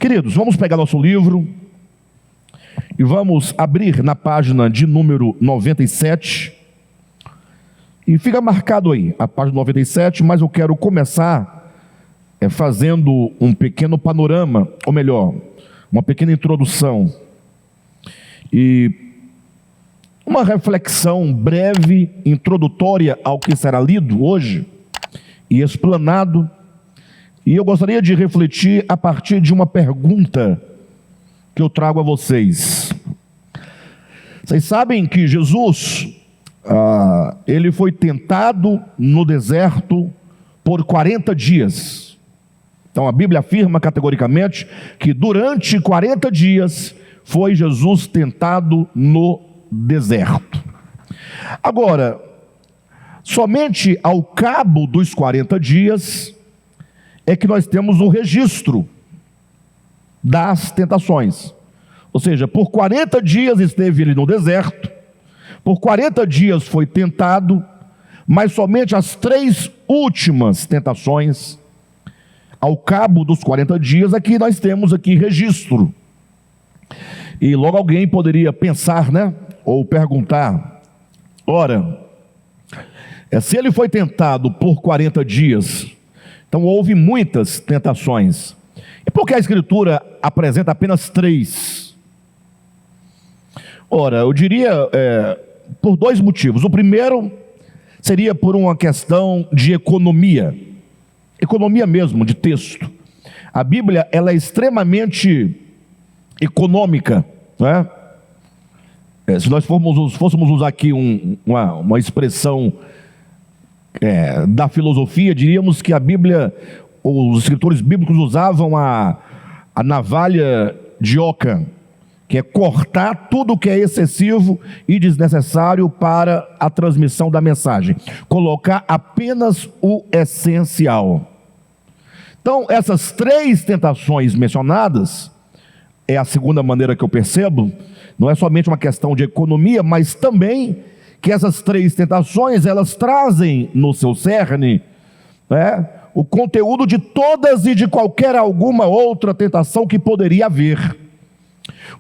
Queridos, vamos pegar nosso livro e vamos abrir na página de número 97. E fica marcado aí, a página 97, mas eu quero começar fazendo um pequeno panorama, ou melhor, uma pequena introdução e uma reflexão breve, introdutória ao que será lido hoje e explanado. E eu gostaria de refletir a partir de uma pergunta que eu trago a vocês. Vocês sabem que Jesus, ele foi tentado no deserto por 40 dias. Então a Bíblia afirma categoricamente que durante 40 dias foi Jesus tentado no deserto. Agora, somente ao cabo dos 40 dias é que nós temos o registro das tentações. Ou seja, por 40 dias esteve ele no deserto, por 40 dias foi tentado, mas somente as 3 últimas tentações, ao cabo dos 40 dias, aqui nós temos aqui registro. E logo alguém poderia pensar, ou perguntar, ora, se ele foi tentado por 40 dias, então houve muitas tentações, e por que a Escritura apresenta apenas 3? Ora, eu diria por 2 motivos. O primeiro seria por uma questão de economia mesmo, de texto. A Bíblia, ela é extremamente econômica, se nós fôssemos usar aqui uma expressão da filosofia, diríamos que a Bíblia, os escritores bíblicos usavam a navalha de Ockham, que é cortar tudo que é excessivo e desnecessário para a transmissão da mensagem, colocar apenas o essencial. Então, essas 3 tentações mencionadas, é a segunda maneira que eu percebo, não é somente uma questão de economia, mas também que essas 3 tentações, elas trazem no seu cerne o conteúdo de todas e de qualquer alguma outra tentação que poderia haver.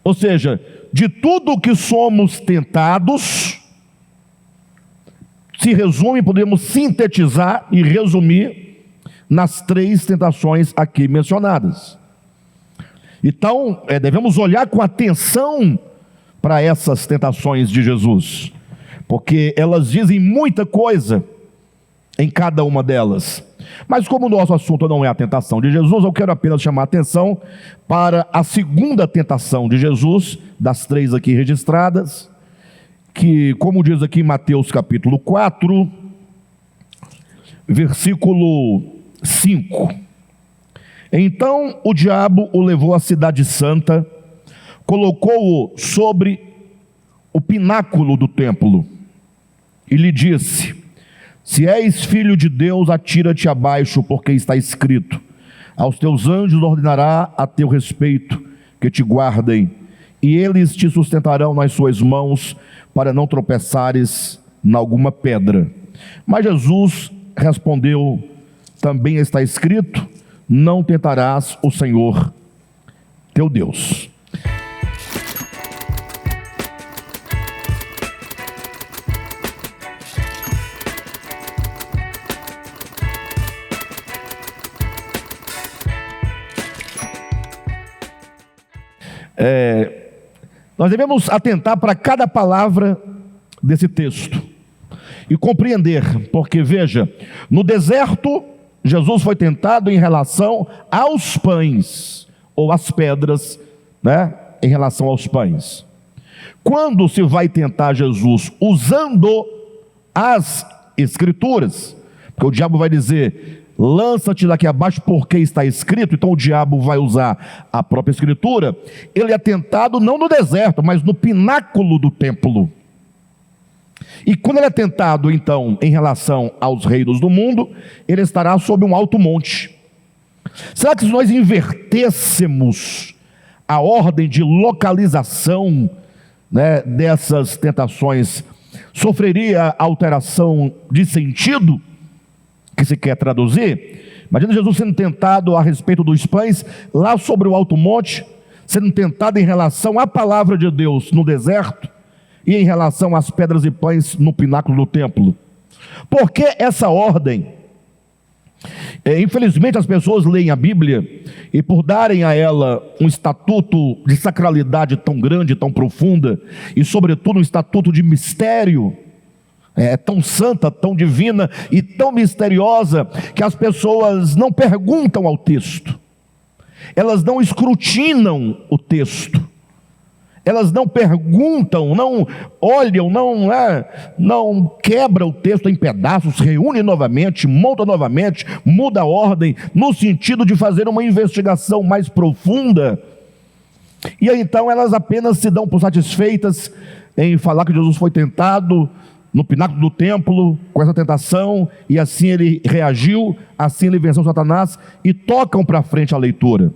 Ou seja, de tudo que somos tentados, se resume, podemos sintetizar e resumir nas 3 tentações aqui mencionadas. Então, devemos olhar com atenção para essas tentações de Jesus, porque elas dizem muita coisa em cada uma delas. Mas como o nosso assunto não é a tentação de Jesus, eu quero apenas chamar a atenção para a segunda tentação de Jesus, das 3 aqui registradas, que, como diz aqui em Mateus capítulo 4, versículo 5. Então o diabo o levou à cidade santa, colocou-o sobre o pináculo do templo e lhe disse: se és filho de Deus, atira-te abaixo, porque está escrito: aos teus anjos ordenará a teu respeito que te guardem, e eles te sustentarão nas suas mãos, para não tropeçares em alguma pedra. Mas Jesus respondeu: também está escrito: não tentarás o Senhor teu Deus. Nós devemos atentar para cada palavra desse texto e compreender, porque veja, no deserto Jesus foi tentado em relação aos pães, ou às pedras, em relação aos pães. Quando se vai tentar Jesus usando as Escrituras, porque o diabo vai dizer: lança-te daqui abaixo porque está escrito. Então o diabo vai usar a própria Escritura. Ele é tentado não no deserto, mas no pináculo do templo. E quando ele é tentado então em relação aos reinos do mundo, ele estará sob um alto monte. Será que se nós invertêssemos a ordem de localização dessas tentações, sofreria alteração de sentido que se quer traduzir? Imagina Jesus sendo tentado a respeito dos pães, lá sobre o alto monte, sendo tentado em relação à palavra de Deus no deserto, e em relação às pedras e pães no pináculo do templo. Por que essa ordem? Infelizmente as pessoas leem a Bíblia e por darem a ela um estatuto de sacralidade tão grande, tão profunda, e sobretudo um estatuto de mistério, tão santa, tão divina e tão misteriosa, que as pessoas não perguntam ao texto, elas não escrutinam o texto, elas não perguntam, não olham, não quebra o texto em pedaços, reúne novamente, monta novamente, muda a ordem, no sentido de fazer uma investigação mais profunda. E aí então elas apenas se dão por satisfeitas em falar que Jesus foi tentado no pináculo do templo com essa tentação, e assim ele reagiu, assim ele venceu Satanás, e tocam para frente a leitura.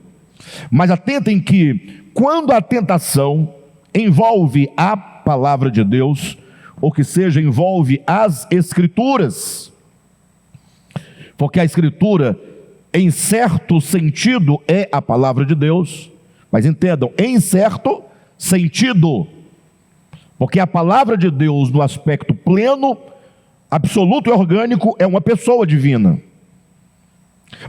Mas atentem que quando a tentação envolve a palavra de Deus, ou que seja, envolve as Escrituras, porque a Escritura, em certo sentido, é a palavra de Deus, mas entendam, em certo sentido, porque a palavra de Deus, no aspecto pleno, absoluto e orgânico, é uma pessoa divina.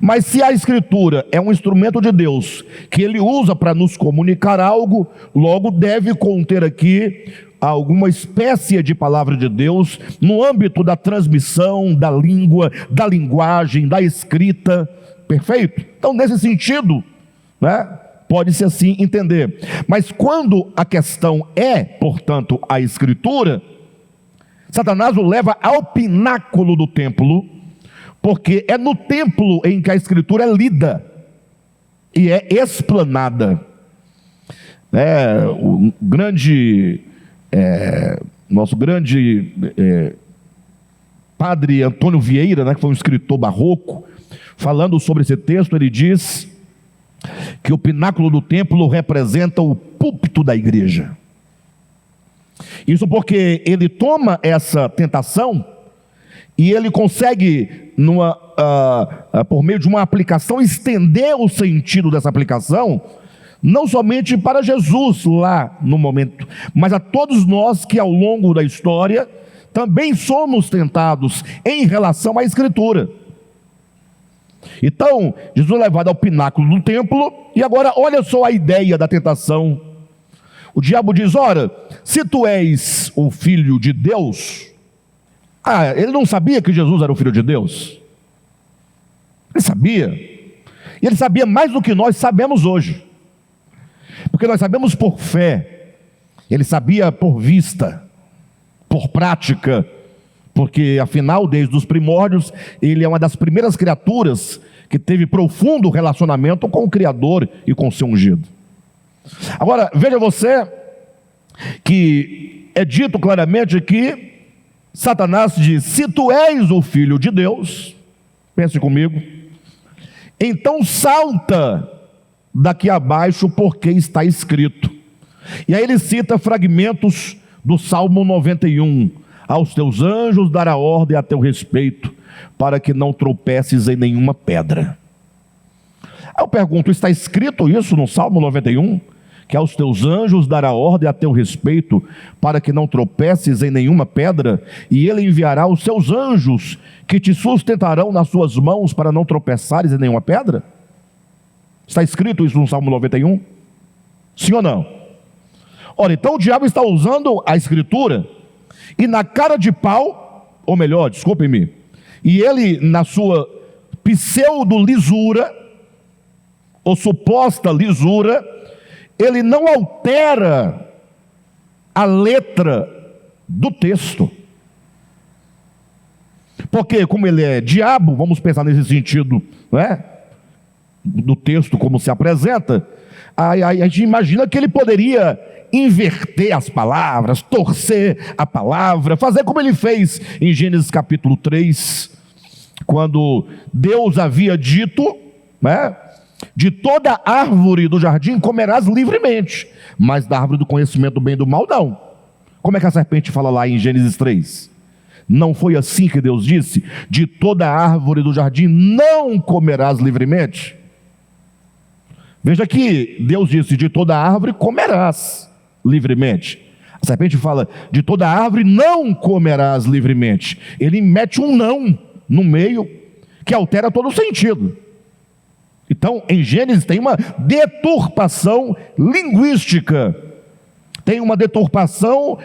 Mas se a Escritura é um instrumento de Deus, que Ele usa para nos comunicar algo, logo deve conter aqui alguma espécie de palavra de Deus, no âmbito da transmissão, da língua, da linguagem, da escrita, perfeito? Então nesse sentido, pode-se assim entender. Mas quando a questão é, portanto, a Escritura, Satanás o leva ao pináculo do templo, porque é no templo em que a Escritura é lida e é explanada. O nosso grande padre Antônio Vieira, que foi um escritor barroco, falando sobre esse texto, ele diz que o pináculo do templo representa o púlpito da igreja. Isso porque ele toma essa tentação e ele consegue, por meio de uma aplicação, estender o sentido dessa aplicação, não somente para Jesus lá no momento, mas a todos nós que ao longo da história também somos tentados em relação à Escritura. Então, Jesus é levado ao pináculo do templo, e agora olha só a ideia da tentação. O diabo diz: ora, se tu és o Filho de Deus... ele não sabia que Jesus era o Filho de Deus? Ele sabia. E ele sabia mais do que nós sabemos hoje. Porque nós sabemos por fé. Ele sabia por vista, por prática. Porque afinal, desde os primórdios, ele é uma das primeiras criaturas que teve profundo relacionamento com o Criador e com o seu ungido. Agora, veja você que é dito claramente que Satanás diz: se tu és o Filho de Deus, pense comigo, então salta daqui abaixo, porque está escrito. E aí ele cita fragmentos do Salmo 91: aos teus anjos dará ordem a teu respeito, para que não tropeces em nenhuma pedra. Aí eu pergunto, está escrito isso no Salmo 91? Que aos teus anjos dará ordem a teu respeito, para que não tropeces em nenhuma pedra, e ele enviará os seus anjos, que te sustentarão nas suas mãos, para não tropeçares em nenhuma pedra? Está escrito isso no Salmo 91? Sim ou não? Ora, então o diabo está usando a Escritura, e na cara de pau, ou melhor, desculpe-me, e ele na sua pseudo-lisura, ou suposta lisura, ele não altera a letra do texto. Porque como ele é diabo, vamos pensar nesse sentido, do texto como se apresenta, a gente imagina que ele poderia inverter as palavras, torcer a palavra, fazer como ele fez em Gênesis capítulo 3, quando Deus havia dito, de toda árvore do jardim comerás livremente, mas da árvore do conhecimento do bem e do mal não. Como é que a serpente fala lá em Gênesis 3? Não foi assim que Deus disse? De toda árvore do jardim não comerás livremente. Veja que Deus disse, de toda árvore comerás livremente. A serpente fala, de toda árvore não comerás livremente. Ele mete um não no meio, que altera todo o sentido. Então, em Gênesis tem uma deturpação linguística, tem uma deturpação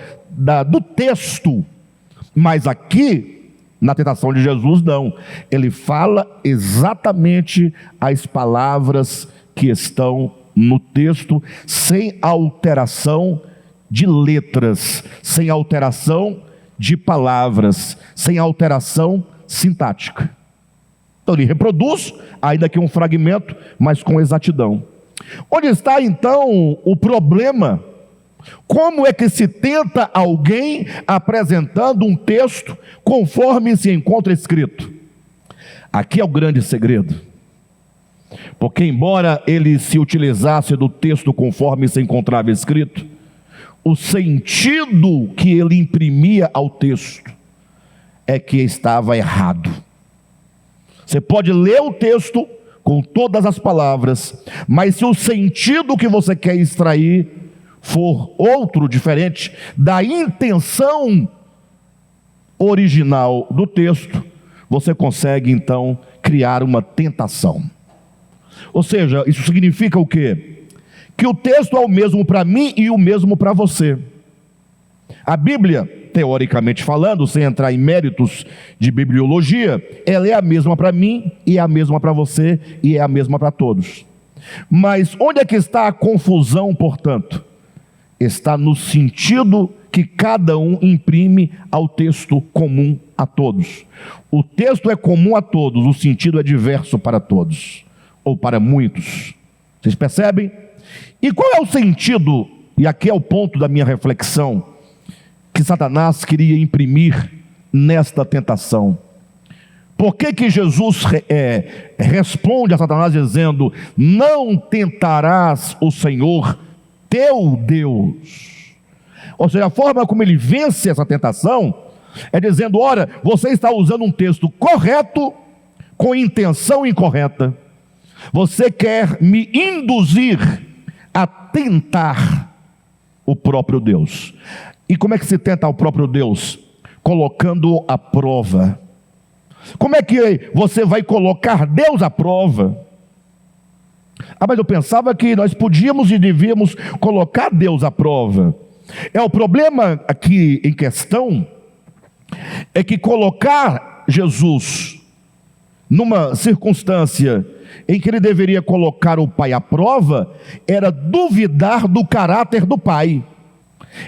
do texto, mas aqui, na tentação de Jesus, não. Ele fala exatamente as palavras que estão no texto, sem alteração de letras, sem alteração de palavras, sem alteração sintática. Então ele reproduz, ainda que um fragmento, mas com exatidão. Onde está então o problema? Como é que se tenta alguém apresentando um texto conforme se encontra escrito? Aqui é o grande segredo. Porque embora ele se utilizasse do texto conforme se encontrava escrito, o sentido que ele imprimia ao texto é que estava errado. Você pode ler o texto com todas as palavras, mas se o sentido que você quer extrair for outro, diferente da intenção original do texto, você consegue então criar uma tentação. Ou seja, isso significa o quê? Que o texto é o mesmo para mim e o mesmo para você. A Bíblia, teoricamente falando, sem entrar em méritos de bibliologia, ela é a mesma para mim e é a mesma para você e é a mesma para todos. Mas onde é que está a confusão, portanto? Está no sentido que cada um imprime ao texto comum a todos. O texto é comum a todos, o sentido é diverso para todos, ou para muitos. Vocês percebem? E qual é o sentido, e aqui é o ponto da minha reflexão, que Satanás queria imprimir nesta tentação? Por que Jesus responde a Satanás dizendo, não tentarás o Senhor teu Deus? Ou seja, a forma como ele vence essa tentação é dizendo, ora, você está usando um texto correto com intenção incorreta. Você quer me induzir a tentar o próprio Deus. E como é que se tenta o próprio Deus? Colocando-o à prova. Como é que você vai colocar Deus à prova? Mas eu pensava que nós podíamos e devíamos colocar Deus à prova. O problema aqui em questão é que colocar Jesus numa circunstância em que ele deveria colocar o Pai à prova era duvidar do caráter do Pai.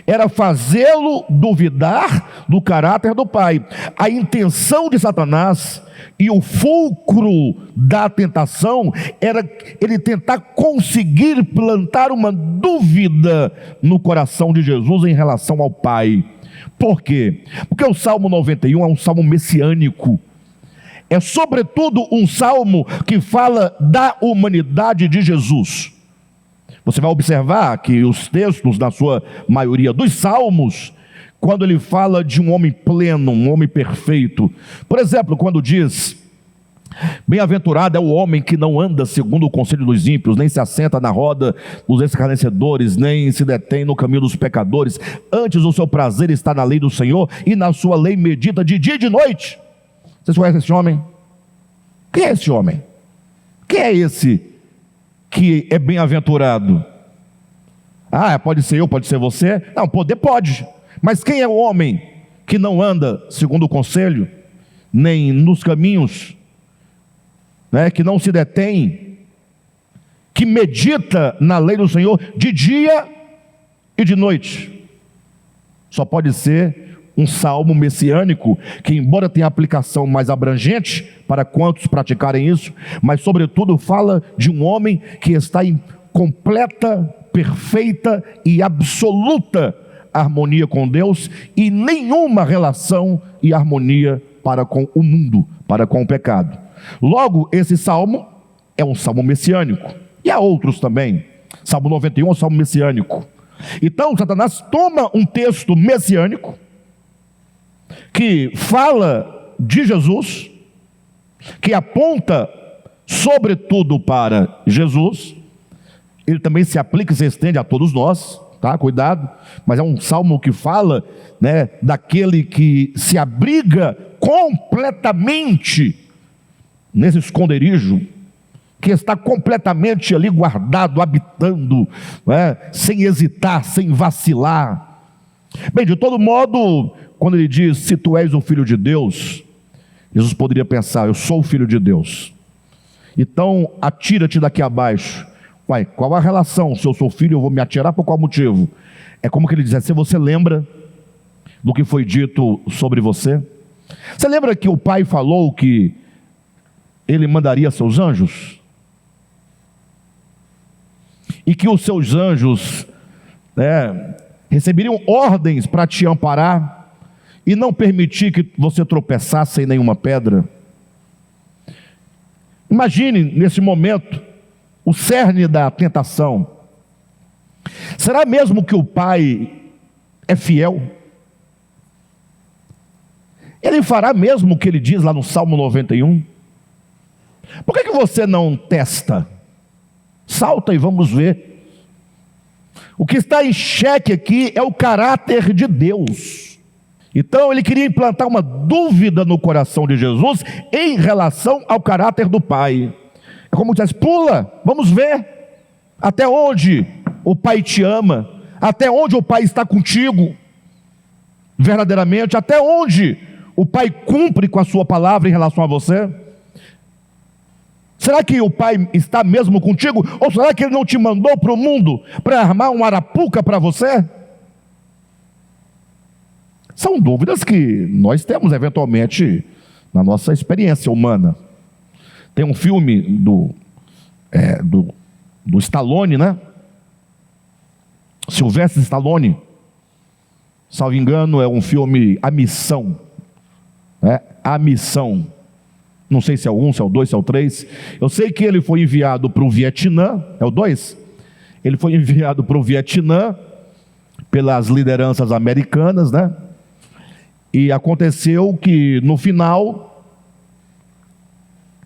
Era fazê-lo duvidar do caráter do Pai. A intenção de Satanás e o fulcro da tentação era ele tentar conseguir plantar uma dúvida no coração de Jesus em relação ao Pai. Por quê? Porque o Salmo 91 é um salmo messiânico. É sobretudo um salmo que fala da humanidade de Jesus. Você vai observar que os textos, na sua maioria dos salmos, quando ele fala de um homem pleno, um homem perfeito, por exemplo, quando diz, bem-aventurado é o homem que não anda segundo o conselho dos ímpios, nem se assenta na roda dos escarnecedores, nem se detém no caminho dos pecadores, antes o seu prazer está na lei do Senhor, e na sua lei medita de dia e de noite. Vocês conhecem esse homem? Quem é esse homem? Quem é esse que é bem-aventurado? Pode ser eu, pode ser você? Não, poder pode. Mas quem é o homem que não anda segundo o conselho, nem nos caminhos, que não se detém, que medita na lei do Senhor de dia e de noite? Só pode ser um salmo messiânico, que embora tenha aplicação mais abrangente para quantos praticarem isso, mas sobretudo fala de um homem que está em completa, perfeita e absoluta harmonia com Deus e nenhuma relação e harmonia para com o mundo, para com o pecado. Logo, esse salmo é um salmo messiânico. E há outros também. Salmo 91 é um salmo messiânico. Então, Satanás toma um texto messiânico que fala de Jesus, que aponta sobretudo para Jesus. Ele também se aplica e se estende a todos nós, tá? Cuidado, mas é um salmo que fala, né, daquele que se abriga completamente nesse esconderijo, que está completamente ali guardado, habitando, né, sem hesitar, sem vacilar. Bem, de todo modo, quando ele diz, se tu és o Filho de Deus, Jesus poderia pensar, eu sou o Filho de Deus, então atira-te daqui abaixo. Uai, qual a relação? Se eu sou filho, eu vou me atirar por qual motivo? É como que ele diz, se você lembra do que foi dito sobre você? Você lembra que o pai falou que ele mandaria seus anjos? E que os seus anjos receberiam ordens para te amparar e não permitir que você tropeçasse em nenhuma pedra? Imagine nesse momento o cerne da tentação. Será mesmo que o pai é fiel? Ele fará mesmo o que ele diz lá no Salmo 91? Por que você não testa? Salta e vamos ver. O que está em xeque aqui é o caráter de Deus. Então ele queria implantar uma dúvida no coração de Jesus em relação ao caráter do Pai. É como diz, pula, vamos ver até onde o Pai te ama, até onde o Pai está contigo verdadeiramente, até onde o Pai cumpre com a sua palavra em relação a você. Será que o Pai está mesmo contigo? Ou será que Ele não te mandou para o mundo para armar uma arapuca para você? São dúvidas que nós temos eventualmente na nossa experiência humana. Tem um filme do Stallone, né? Sylvester Stallone, salvo engano, é um filme A Missão. A Missão. Não sei se é o 1, se é o 2, se é o 3. Eu sei que ele foi enviado para o Vietnã. É o 2? Ele foi enviado para o Vietnã pelas lideranças americanas, né? E aconteceu que no final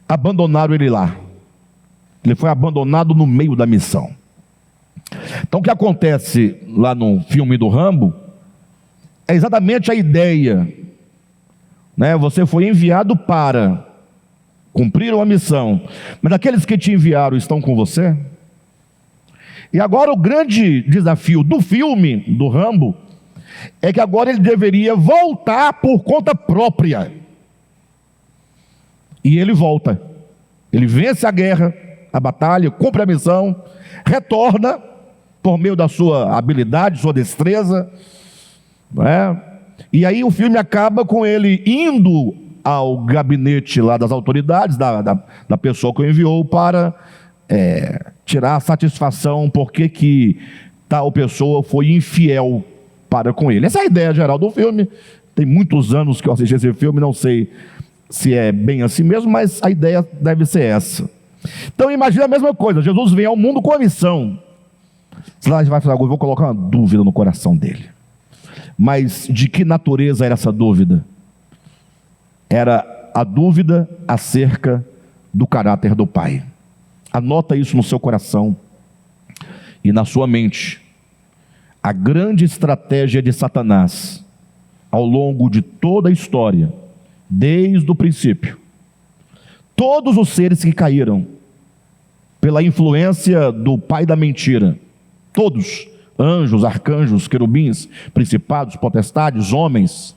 abandonaram ele lá. Ele foi abandonado no meio da missão. Então o que acontece lá no filme do Rambo é exatamente a ideia, né? Você foi enviado para cumprir uma missão, mas aqueles que te enviaram estão com você? E agora o grande desafio do filme do Rambo é que agora ele deveria voltar por conta própria. E ele volta. Ele vence a guerra, a batalha, cumpre a missão, retorna por meio da sua habilidade, sua destreza, e aí o filme acaba com ele indo ao gabinete lá das autoridades, da pessoa que o enviou, para tirar a satisfação porque que tal pessoa foi infiel para com ele. Essa é a ideia geral do filme. Tem muitos anos que eu assisti esse filme, não sei se é bem assim mesmo, mas a ideia deve ser essa. Então imagina a mesma coisa, Jesus vem ao mundo com a missão. Sei lá, a gente vai falar, eu vou colocar uma dúvida no coração dele. Mas de que natureza era essa dúvida? Era a dúvida acerca do caráter do Pai. Anota isso no seu coração e na sua mente. A grande estratégia de Satanás, ao longo de toda a história, desde o princípio, todos os seres que caíram pela influência do pai da mentira, todos, anjos, arcanjos, querubins, principados, potestades, homens,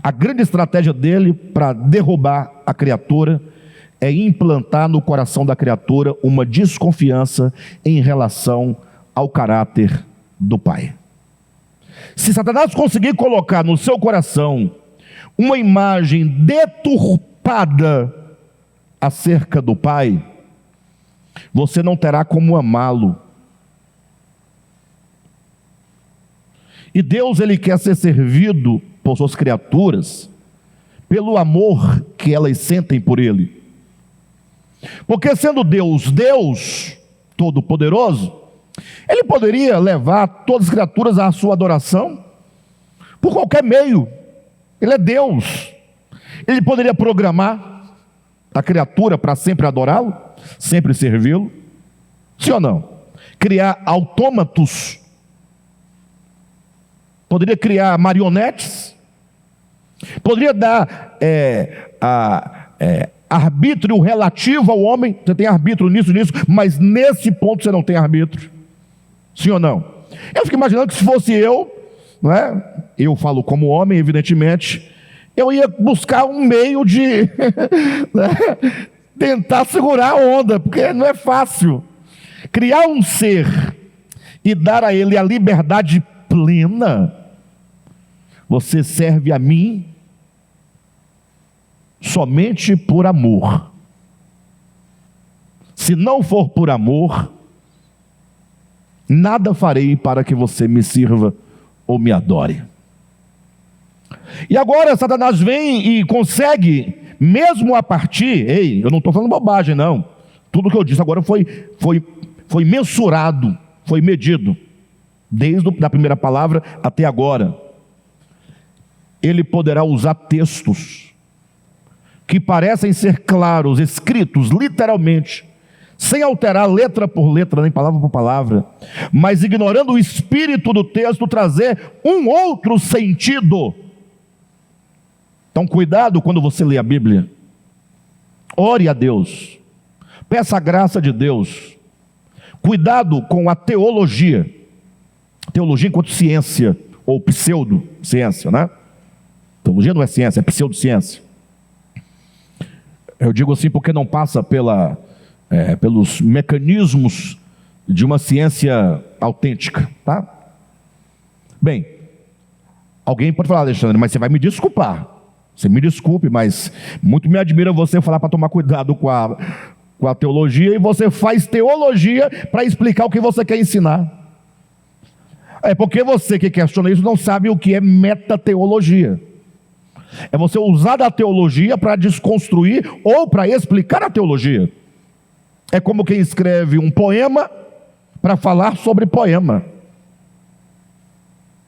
a grande estratégia dele para derrubar a criatura é implantar no coração da criatura uma desconfiança em relação ao caráter do Pai. Se Satanás conseguir colocar no seu coração uma imagem deturpada acerca do Pai, você não terá como amá-lo. E Deus, Ele quer ser servido por suas criaturas pelo amor que elas sentem por Ele. Porque sendo Deus, Deus Todo-Poderoso, Ele poderia levar todas as criaturas à sua adoração por qualquer meio. Ele é Deus. Ele poderia programar a criatura para sempre adorá-lo, sempre servi-lo? Sim ou não? Criar autômatos? Poderia criar marionetes? Poderia dar arbítrio relativo ao homem? Você tem arbítrio nisso, mas nesse ponto você não tem arbítrio. Sim ou não? Eu fico imaginando que se fosse eu, não é? Eu falo como homem, evidentemente, eu ia buscar um meio de né, tentar segurar a onda, porque não é fácil. Criar um ser e dar a ele a liberdade plena. Você serve a mim somente por amor. Se não for por amor, nada farei para que você me sirva ou me adore. E agora Satanás vem e consegue, mesmo a partir, eu não estou falando bobagem não, tudo que eu disse agora foi mensurado, foi medido, desde a primeira palavra até agora. Ele poderá usar textos que parecem ser claros, escritos literalmente, sem alterar letra por letra, nem palavra por palavra, mas ignorando o espírito do texto, trazer um outro sentido. Então cuidado quando você lê a Bíblia. Ore a Deus, peça a graça de Deus. Cuidado com a teologia. Teologia enquanto ciência, ou pseudociência, né? Teologia não é ciência, é pseudociência. Eu digo assim porque não passa pelos mecanismos de uma ciência autêntica, tá? Bem, alguém pode falar, Alexandre, mas você vai me desculpar. Você me desculpe, mas muito me admira você falar para tomar cuidado com a teologia, e você faz teologia para explicar o que você quer ensinar. É porque você que questiona isso não sabe o que é metateologia. É você usar a teologia para desconstruir ou para explicar a teologia. É como quem escreve um poema para falar sobre poema.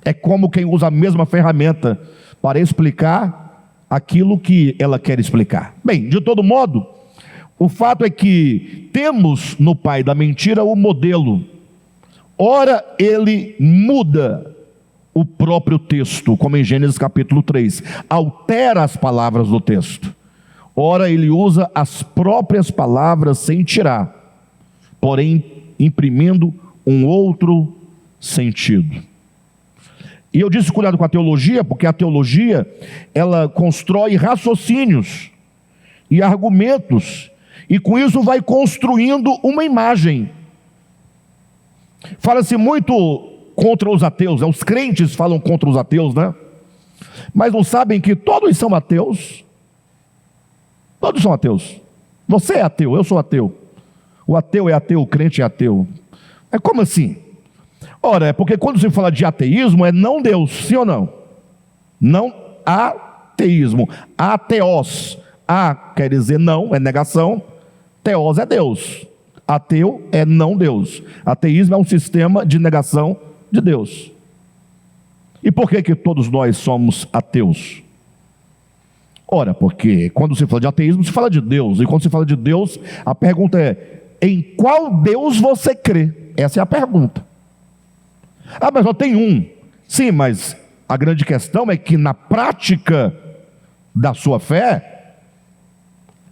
É como quem usa a mesma ferramenta para explicar aquilo que ela quer explicar. Bem, de todo modo, o fato é que temos no pai da mentira o modelo. Ora, ele muda o próprio texto, como em Gênesis capítulo 3, altera as palavras do texto. Ora, ele usa as próprias palavras sem tirar, porém imprimindo um outro sentido. E eu disse cuidado com a teologia, porque a teologia, ela constrói raciocínios e argumentos, e com isso vai construindo uma imagem. Fala-se muito contra os ateus, os crentes falam contra os ateus, né? Mas não sabem que todos são ateus. Todos são ateus. Você é ateu, eu sou ateu. O ateu é ateu, o crente é ateu. É como assim? Ora, é porque quando se fala de ateísmo, é não Deus, sim ou não? Não ateísmo, ateos. A quer dizer não, é negação. Teos é Deus. Ateu é não Deus. Ateísmo é um sistema de negação de Deus. E por que todos nós somos ateus? Ora, porque quando se fala de ateísmo, se fala de Deus. E quando se fala de Deus, a pergunta é: em qual Deus você crê? Essa é a pergunta. Ah, mas só tem um. Sim, mas a grande questão é que na prática da sua fé,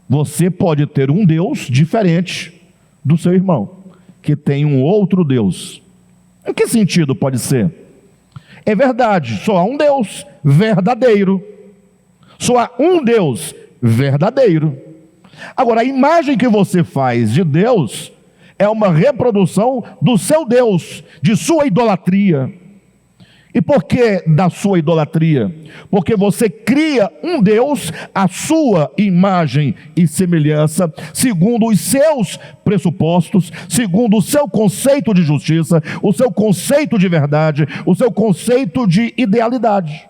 você pode ter um Deus diferente do seu irmão, que tem um outro Deus. Em que sentido pode ser? É verdade, só há um Deus verdadeiro. Só há um Deus verdadeiro. Agora, a imagem que você faz de Deus é uma reprodução do seu Deus, de sua idolatria. E por que da sua idolatria? Porque você cria um Deus à sua imagem e semelhança, segundo os seus pressupostos, segundo o seu conceito de justiça, o seu conceito de verdade, o seu conceito de idealidade.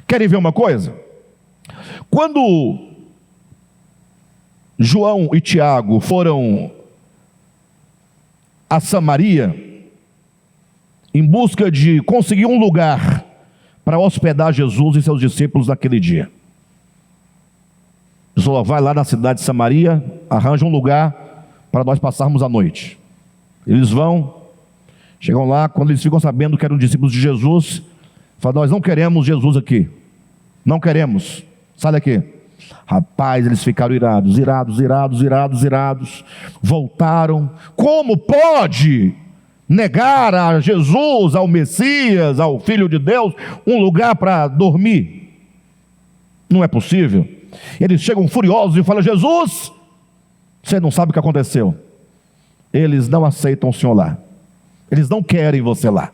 Querem ver uma coisa? Quando João e Tiago foram a Samaria em busca de conseguir um lugar para hospedar Jesus e seus discípulos naquele dia. Jesus vai lá na cidade de Samaria, arranja um lugar para nós passarmos a noite. Eles vão, chegam lá, quando eles ficam sabendo que eram discípulos de Jesus, falam: nós não queremos Jesus aqui, não queremos, sai daqui. Rapaz, eles ficaram irados, voltaram. Como pode negar a Jesus, ao Messias, ao Filho de Deus, um lugar para dormir? Não é possível. Eles chegam furiosos e falam: Jesus, você não sabe o que aconteceu. Eles não aceitam o Senhor lá, eles não querem você lá.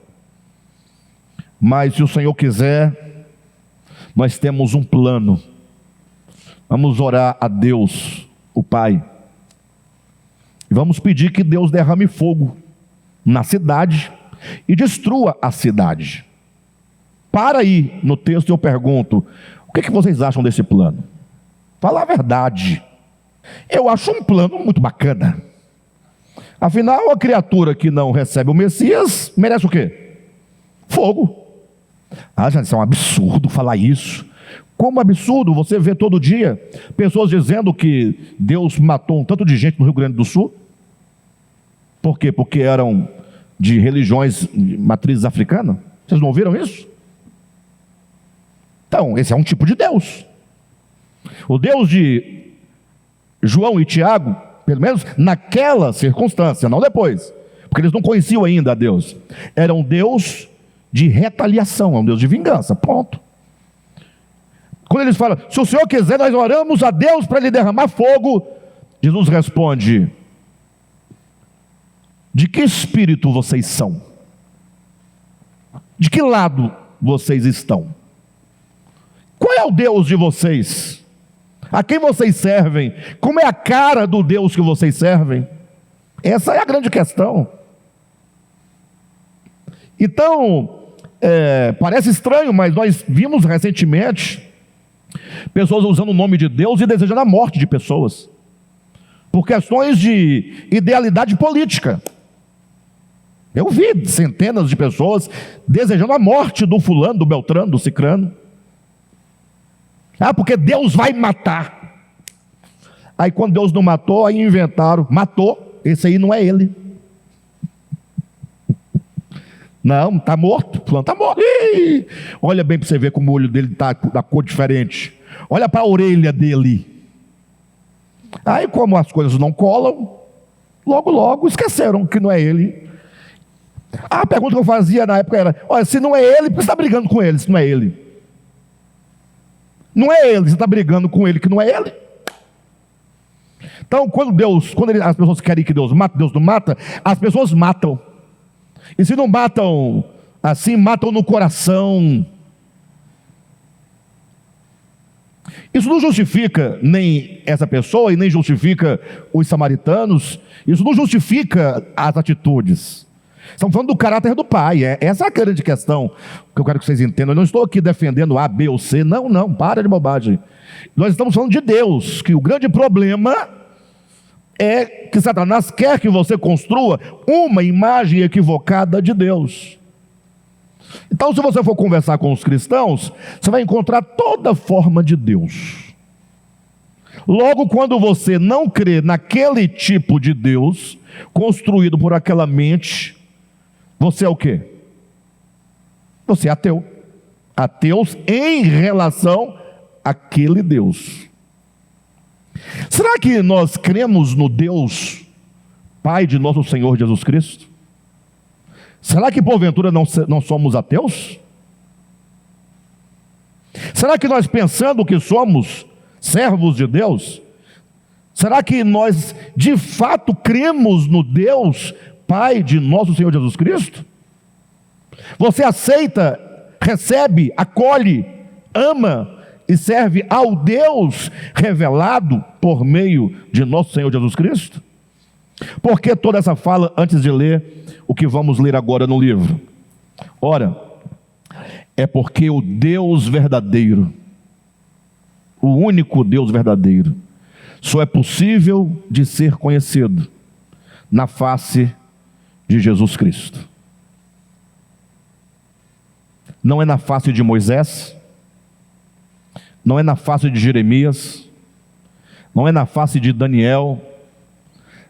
Mas se o Senhor quiser, nós temos um plano. Vamos orar a Deus, o Pai, e vamos pedir que Deus derrame fogo na cidade e destrua a cidade. Para aí no texto eu pergunto: o que vocês acham desse plano? Fala a verdade. Eu acho um plano muito bacana. Afinal, a criatura que não recebe o Messias merece o quê? Fogo. Gente, isso é um absurdo falar isso. Como absurdo, você vê todo dia pessoas dizendo que Deus matou um tanto de gente no Rio Grande do Sul. Por quê? Porque eram de religiões de matrizes africanas. Vocês não ouviram isso? Então, esse é um tipo de Deus. O Deus de João e Tiago, pelo menos naquela circunstância, não depois, porque eles não conheciam ainda a Deus, era um Deus de retaliação, é um Deus de vingança, ponto. Quando eles falam: se o Senhor quiser, nós oramos a Deus para Ele derramar fogo, Jesus responde: de que espírito vocês são? De que lado vocês estão? Qual é o Deus de vocês? A quem vocês servem? Como é a cara do Deus que vocês servem? Essa é a grande questão. Então, parece estranho, mas nós vimos recentemente pessoas usando o nome de Deus e desejando a morte de pessoas, por questões de idealidade política. Eu vi centenas de pessoas desejando a morte do fulano, do beltrano, do cicrano. Porque Deus vai matar. Aí quando Deus não matou, aí inventaram: matou, esse aí não é ele. Não, está morto, fulano está morto. Ih, olha bem para você ver como o olho dele está da cor diferente. Olha para a orelha dele. Aí como as coisas não colam, logo esqueceram que não é ele. A pergunta que eu fazia na época era: olha, se não é ele, por que você está brigando com ele se não é ele? Não é ele, você está brigando com ele que não é ele? Então, quando as pessoas querem que Deus mate, Deus não mata, as pessoas matam. E se não matam assim, matam no coração. Isso não justifica nem essa pessoa e nem justifica os samaritanos. Isso não justifica as atitudes. Estamos falando do caráter do Pai. Essa é a grande questão que eu quero que vocês entendam. Eu não estou aqui defendendo A, B ou C. Não, para de bobagem. Nós estamos falando de Deus, que o grande problema é que Satanás quer que você construa uma imagem equivocada de Deus. Então, se você for conversar com os cristãos, você vai encontrar toda forma de Deus. Logo, quando você não crê naquele tipo de Deus construído por aquela mente, você é o quê? Você é ateu. Ateus em relação àquele Deus. Será que nós cremos no Deus Pai de nosso Senhor Jesus Cristo? Será que porventura não somos ateus? Será que nós, pensando que somos servos de Deus, será que nós de fato cremos no Deus Pai de nosso Senhor Jesus Cristo? Você aceita, recebe, acolhe, ama e serve ao Deus revelado por meio de nosso Senhor Jesus Cristo? Por que toda essa fala antes de ler o que vamos ler agora no livro? Ora, é porque o Deus verdadeiro, o único Deus verdadeiro, só é possível de ser conhecido na face de Jesus Cristo. não é na face de Moisés, não é na face de Jeremias, não é na face de Daniel,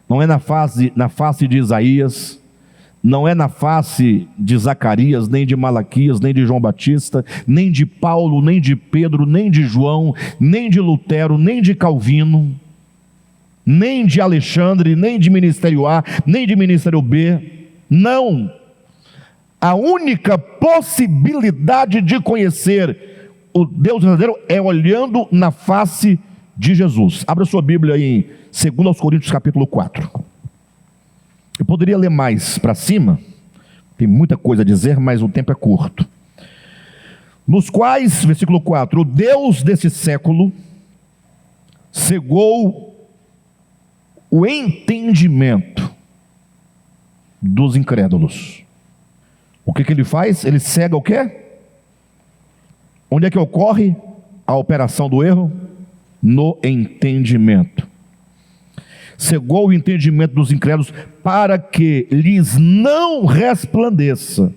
não é na face de Isaías, não é na face de Zacarias, nem de Malaquias, nem de João Batista, nem de Paulo, nem de Pedro, nem de João, nem de Lutero, nem de Calvino, nem de Alexandre, nem de Ministério A, nem de Ministério B. Não. A única possibilidade de conhecer o Deus verdadeiro é olhando na face de Jesus. Abra sua Bíblia aí em 2 Coríntios capítulo 4. Eu poderia ler mais para cima, tem muita coisa a dizer, mas o tempo é curto. Nos quais, versículo 4, o Deus desse século cegou o entendimento dos incrédulos. O que ele faz? Ele cega o quê? Onde é que ocorre a operação do erro? No entendimento. Cegou o entendimento dos incrédulos para que lhes não resplandeça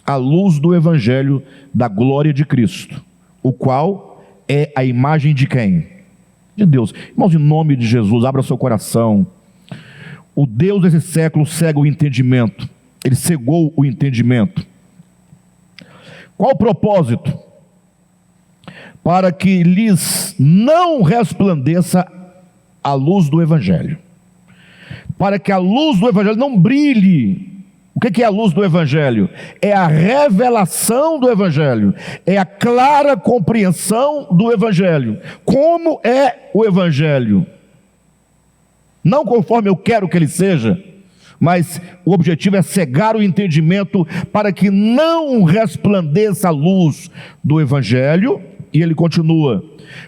a luz do evangelho da glória de Cristo, o qual é a imagem de quem? De Deus. Irmãos, em nome de Jesus, abra seu coração. O Deus desse século cega o entendimento. Ele cegou o entendimento. Qual o propósito? Para que lhes não resplandeça a luz do evangelho. Para que a luz do evangelho não brilhe. O que é a luz do evangelho? É a revelação do evangelho. É a clara compreensão do evangelho. Como é o evangelho? Não conforme eu quero que ele seja, mas o objetivo é cegar o entendimento para que não resplandeça a luz do evangelho. E ele continua: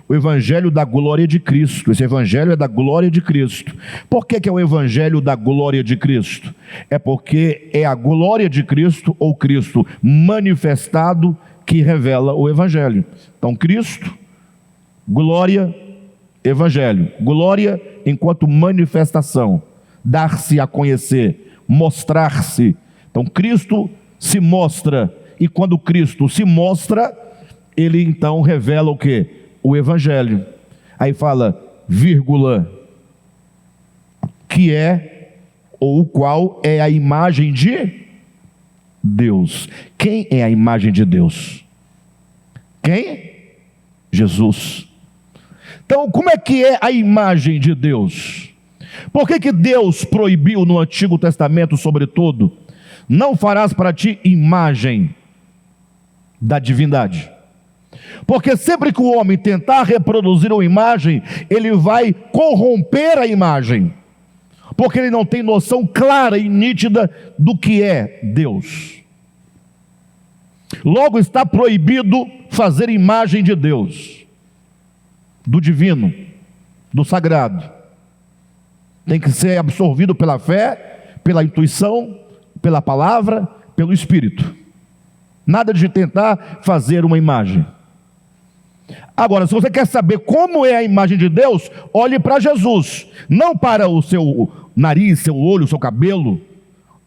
o evangelho da glória de Cristo. Esse evangelho é da glória de Cristo. Por que é o evangelho da glória de Cristo? É porque é a glória de Cristo, ou Cristo manifestado, que revela o evangelho. Então Cristo, glória, evangelho. Glória enquanto manifestação, dar-se a conhecer, mostrar-se. Então Cristo se mostra, e quando Cristo se mostra, ele então revela o quê? O evangelho. Aí fala, vírgula, que é, ou o qual é a imagem de Deus. Quem é a imagem de Deus? Quem? Jesus. Então, como é que é a imagem de Deus? Por que Deus proibiu no Antigo Testamento, sobretudo, não farás para ti imagem da divindade? Porque sempre que o homem tentar reproduzir uma imagem, ele vai corromper a imagem, porque ele não tem noção clara e nítida do que é Deus. Logo está proibido fazer imagem de Deus, do divino, do sagrado. Tem que ser absorvido pela fé, pela intuição, pela palavra, pelo Espírito. Nada de tentar fazer uma imagem. Agora, se você quer saber como é a imagem de Deus, olhe para Jesus. Não para o seu nariz, seu olho, seu cabelo,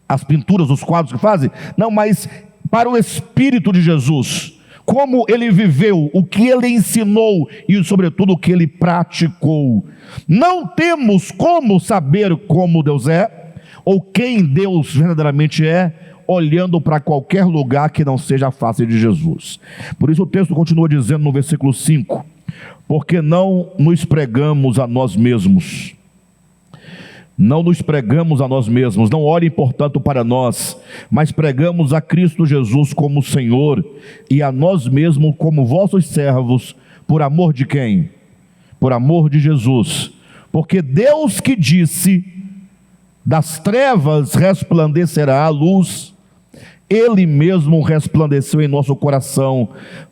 as pinturas, os quadros que fazem. Não, mas para o Espírito de Jesus. Como ele viveu, o que ele ensinou e, sobretudo, o que ele praticou. Não temos como saber como Deus é, ou quem Deus verdadeiramente é, olhando para qualquer lugar que não seja a face de Jesus. Por isso o texto continua dizendo no versículo 5, porque não nos pregamos a nós mesmos. Não nos pregamos a nós mesmos, não olhem portanto para nós, mas pregamos a Cristo Jesus como Senhor, e a nós mesmos como vossos servos, por amor de quem? Por amor de Jesus. Porque Deus que disse, das trevas resplandecerá a luz, Ele mesmo resplandeceu em nosso coração,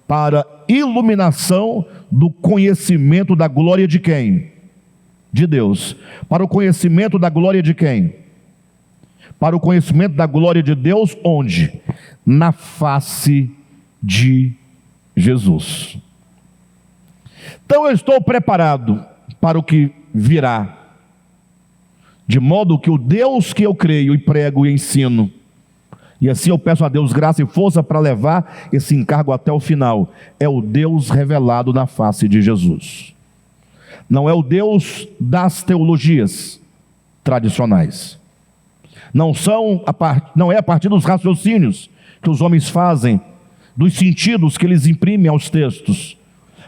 para iluminação do conhecimento da glória de quem? De Deus. Para o conhecimento da glória de quem? Para o conhecimento da glória de Deus, onde? Na face de Jesus. Então eu estou preparado para o que virá, de modo que o Deus que eu creio e prego e ensino, E assim eu peço a Deus graça e força para levar esse encargo até o final. É o Deus revelado na face de Jesus. Não é o Deus das teologias tradicionais. Não é a partir dos raciocínios que os homens fazem, dos sentidos que eles imprimem aos textos,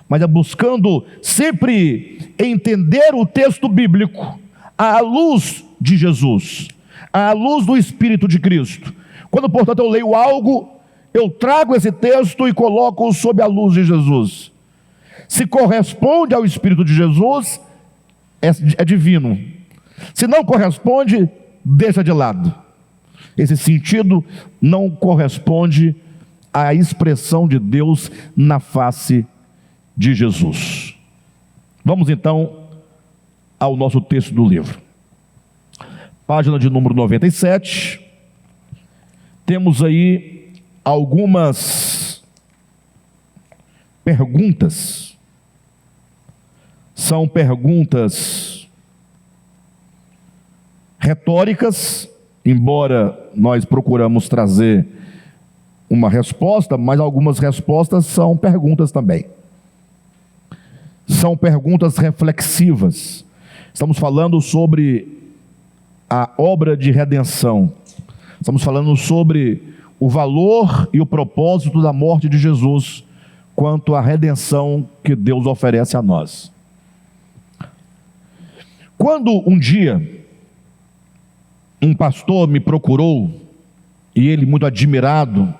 mas é buscando sempre entender o texto bíblico à luz de Jesus, à luz do Espírito de Cristo. Quando, portanto, eu leio algo, eu trago esse texto e coloco-o sob a luz de Jesus. Se corresponde ao Espírito de Jesus, é divino. Se não corresponde, deixa de lado. Esse sentido não corresponde à expressão de Deus na face de Jesus. Vamos então ao nosso texto do livro. Página de número 97. Temos aí algumas perguntas. São perguntas retóricas, embora nós procuramos trazer uma resposta, mas algumas respostas são perguntas também. São perguntas reflexivas. Estamos falando sobre a obra de redenção. Estamos falando sobre o valor e o propósito da morte de Jesus quanto à redenção que Deus oferece a nós. Quando um dia um pastor me procurou, e ele muito admirado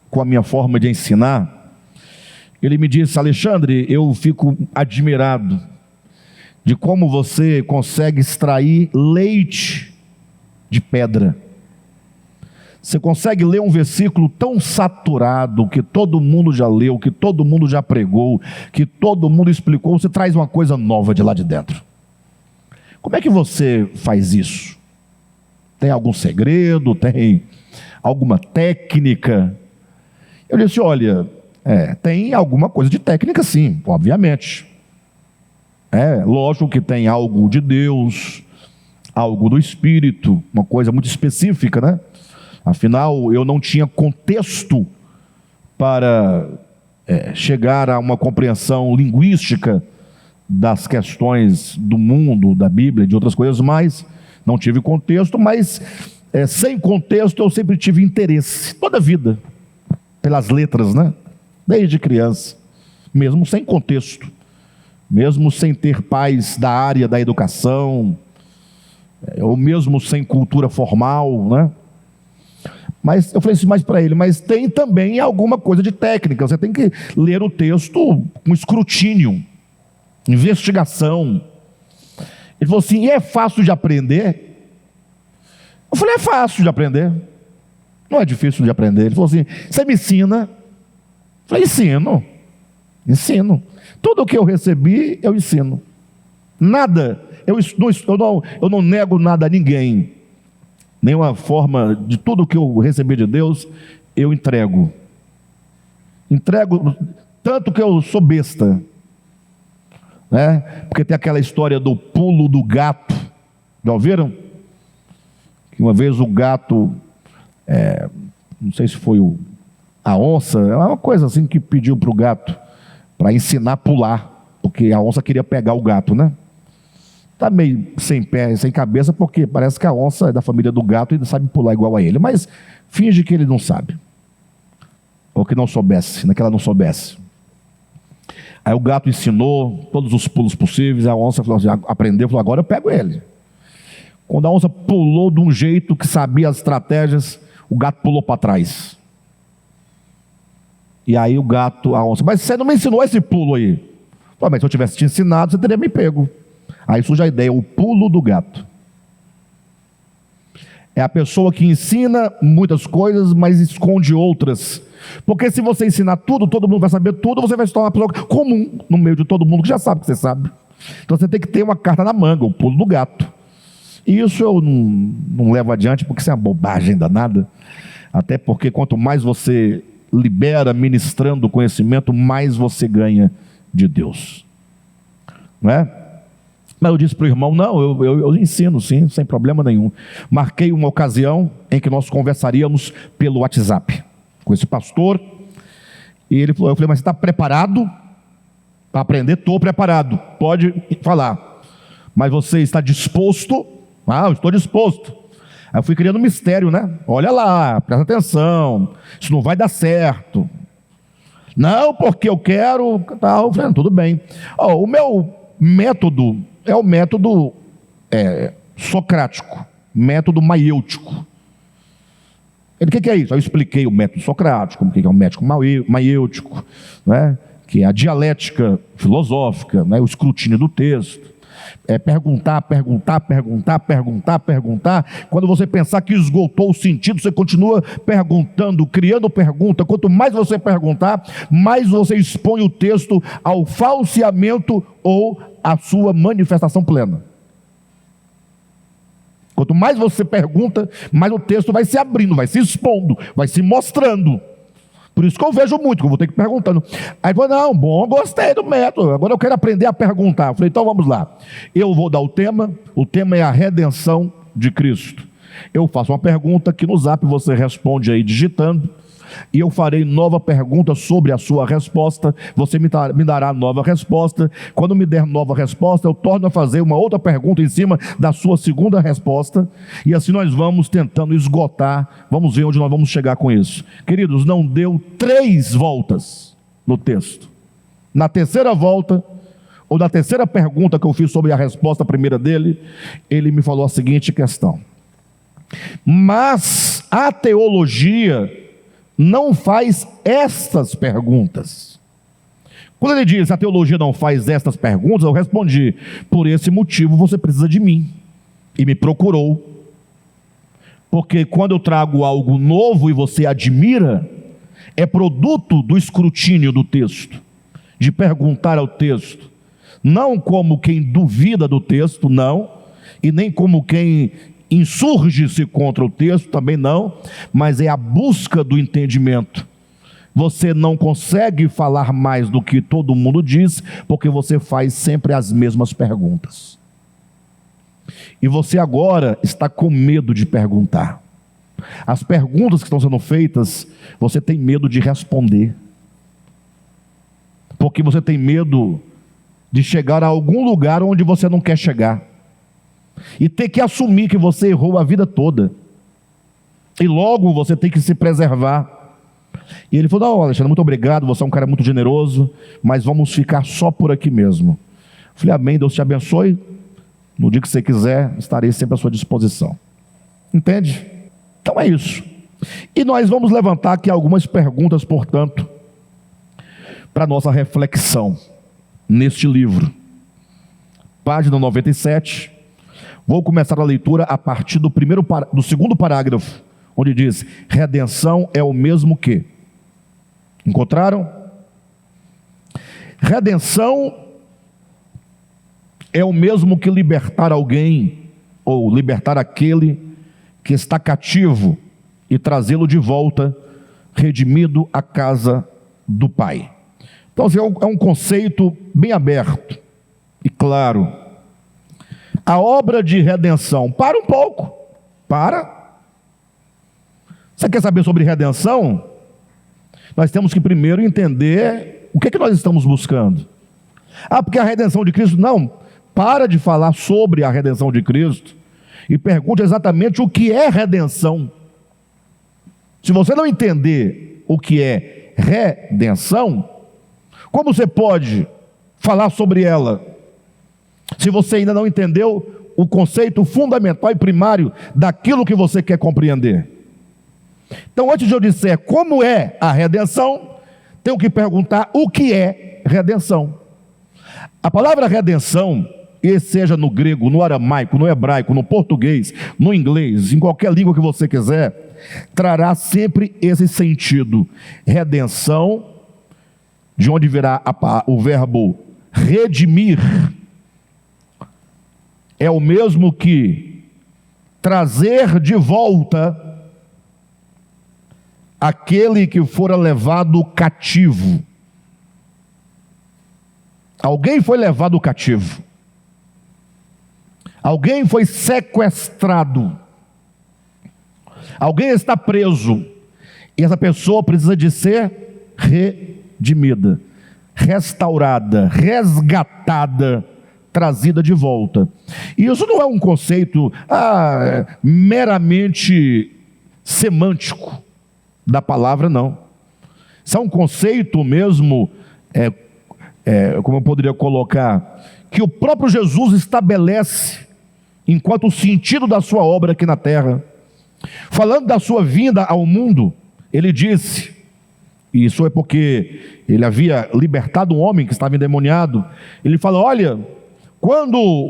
com a minha forma de ensinar, ele me disse: Alexandre, eu fico admirado de como você consegue extrair leite de pedra. Você consegue ler um versículo tão saturado, que todo mundo já leu, que todo mundo já pregou, que todo mundo explicou, você traz uma coisa nova de lá de dentro. Como é que você faz isso? Tem algum segredo? Tem alguma técnica? Eu disse: olha, tem alguma coisa de técnica sim, obviamente. Lógico que tem algo de Deus, algo do Espírito, uma coisa muito específica, né? Afinal, eu não tinha contexto para chegar a uma compreensão linguística das questões do mundo, da Bíblia, de outras coisas mais. Não tive contexto, mas sem contexto eu sempre tive interesse, toda a vida, pelas letras, né? Desde criança, mesmo sem contexto, mesmo sem ter pais da área da educação, ou mesmo sem cultura formal, né? Mas eu falei assim mais para ele, mas tem também alguma coisa de técnica, você tem que ler o texto com escrutínio, investigação. Ele falou assim: e é fácil de aprender? Eu falei: é fácil de aprender, não é difícil de aprender. Ele falou assim: você me ensina? Eu falei: ensino. Tudo o que eu recebi, eu ensino. Nada, eu não nego nada a ninguém. Nenhuma forma, de tudo que eu recebi de Deus, eu entrego. Entrego, tanto que eu sou besta, né? Porque tem aquela história do pulo do gato. Já ouviram? Que uma vez o gato, não sei se foi a onça, é uma coisa assim que pediu para o gato, para ensinar a pular, porque a onça queria pegar o gato, né? Está meio sem pé, sem cabeça, porque parece que a onça é da família do gato e não sabe pular igual a ele, mas finge que ele não sabe, ou que não soubesse, que ela não soubesse. Aí o gato ensinou todos os pulos possíveis, a onça falou assim, aprendeu, falou: agora eu pego ele. Quando a onça pulou de um jeito que sabia as estratégias, o gato pulou para trás. E aí a onça: mas você não me ensinou esse pulo aí? Falei: mas se eu tivesse te ensinado, você teria me pego. Aí surge a ideia, o pulo do gato. É a pessoa que ensina muitas coisas, mas esconde outras. Porque se você ensinar tudo, todo mundo vai saber tudo, você vai se tornar uma pessoa comum no meio de todo mundo que já sabe que você sabe. Então você tem que ter uma carta na manga, o pulo do gato. E isso eu não levo adiante, porque isso é uma bobagem danada. Até porque quanto mais você libera ministrando conhecimento, mais você ganha de Deus. Não é? Mas eu disse para o irmão, não, eu ensino sim, sem problema nenhum. Marquei uma ocasião em que nós conversaríamos pelo WhatsApp com esse pastor. E ele falou, eu falei, mas você está preparado para aprender? Estou preparado, pode falar. Mas você está disposto? Ah, eu estou disposto. Aí eu fui criando um mistério, né? Olha lá, presta atenção, isso não vai dar certo. Não, porque eu quero, tal. Eu falei, tudo bem. O meu método é o método socrático, método maiêutico. Ele, o que é isso? Eu expliquei o método socrático, o que é o método maiêutico, né? Que é a dialética filosófica, né? O escrutínio do texto. Perguntar. Quando você pensar que esgotou o sentido, você continua perguntando, criando pergunta. Quanto mais você perguntar, mais você expõe o texto ao falseamento ou à sua manifestação plena. Quanto mais você pergunta, mais o texto vai se abrindo, vai se expondo, vai se mostrando. Por isso que eu vejo muito, que eu vou ter que ir perguntando. Aí falou, não, bom, gostei do método, agora eu quero aprender a perguntar. Eu falei, então vamos lá. Eu vou dar o tema é a redenção de Cristo. Eu faço uma pergunta que no Zap você responde aí digitando, e eu farei nova pergunta sobre a sua resposta, você me dará nova resposta. Quando me der nova resposta, eu torno a fazer uma outra pergunta em cima da sua segunda resposta, e assim nós vamos tentando esgotar, vamos ver onde nós vamos chegar com isso. Queridos, não deu 3 voltas no texto. Na terceira volta, ou na terceira pergunta que eu fiz sobre a resposta primeira dele, ele me falou a seguinte questão: mas a teologia não faz estas perguntas. Quando ele diz a teologia não faz estas perguntas, eu respondi, por esse motivo você precisa de mim, e me procurou, porque quando eu trago algo novo e você admira, é produto do escrutínio do texto, de perguntar ao texto, não como quem duvida do texto, não, e nem como quem insurge-se contra o texto, também não, mas é a busca do entendimento. Você não consegue falar mais do que todo mundo diz, porque você faz sempre as mesmas perguntas. E você agora está com medo de perguntar. As perguntas que estão sendo feitas, você tem medo de responder. Porque você tem medo de chegar a algum lugar onde você não quer chegar. E ter que assumir que você errou a vida toda. E logo você tem que se preservar. E ele falou, não, Alexandre, muito obrigado, você é um cara muito generoso, mas vamos ficar só por aqui mesmo. Eu falei, amém, Deus te abençoe. No dia que você quiser, estarei sempre à sua disposição. Entende? Então é isso. E nós vamos levantar aqui algumas perguntas, portanto, para nossa reflexão neste livro. Página 97. Vou começar a leitura a partir do segundo parágrafo, onde diz, redenção é o mesmo que. Encontraram? Redenção é o mesmo que libertar alguém, ou libertar aquele que está cativo e trazê-lo de volta, redimido à casa do Pai. Então é um conceito bem aberto e claro. A obra de redenção, para um pouco, para. Você quer saber sobre redenção? Nós temos que primeiro entender o que é que nós estamos buscando. Porque a redenção de Cristo, não, para de falar sobre a redenção de Cristo e pergunte exatamente o que é redenção. Se você não entender o que é redenção, como você pode falar sobre ela? Se você ainda não entendeu o conceito fundamental e primário daquilo que você quer compreender. Então, antes de eu disser como é a redenção, tenho que perguntar o que é redenção. A palavra redenção, seja no grego, no aramaico, no hebraico, no português, no inglês, em qualquer língua que você quiser, trará sempre esse sentido. Redenção, de onde virá o verbo redimir, é o mesmo que trazer de volta aquele que fora levado cativo. Alguém foi levado cativo. Alguém foi sequestrado, alguém está preso, e essa pessoa precisa de ser redimida, restaurada, resgatada, trazida de volta. E isso não é um conceito meramente semântico da palavra, não. Isso é um conceito mesmo, como eu poderia colocar, que o próprio Jesus estabelece enquanto o sentido da sua obra aqui na terra. Falando da sua vinda ao mundo, ele disse, e isso é porque ele havia libertado um homem que estava endemoniado, ele fala: olha, quando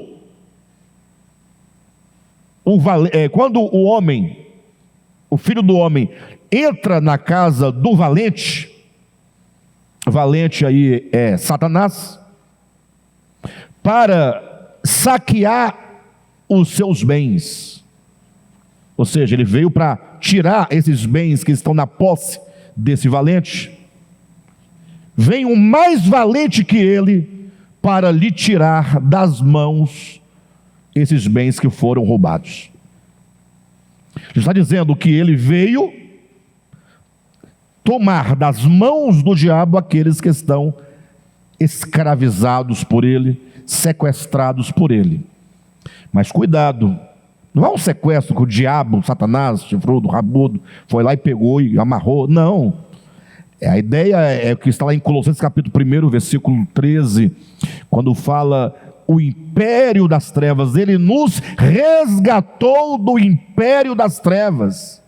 o homem, o filho do homem, entra na casa do valente aí é Satanás, para saquear os seus bens, ou seja, ele veio para tirar esses bens que estão na posse desse valente. Vem um mais valente que ele para lhe tirar das mãos esses bens que foram roubados. Ele está dizendo que ele veio tomar das mãos do diabo aqueles que estão escravizados por ele, sequestrados por ele. Mas cuidado, não é um sequestro que o diabo, Satanás, chifrudo, rabudo, foi lá e pegou e amarrou. Não. A ideia é o que está lá em Colossenses capítulo 1, versículo 13, quando fala o império das trevas. Ele nos resgatou do império das trevas.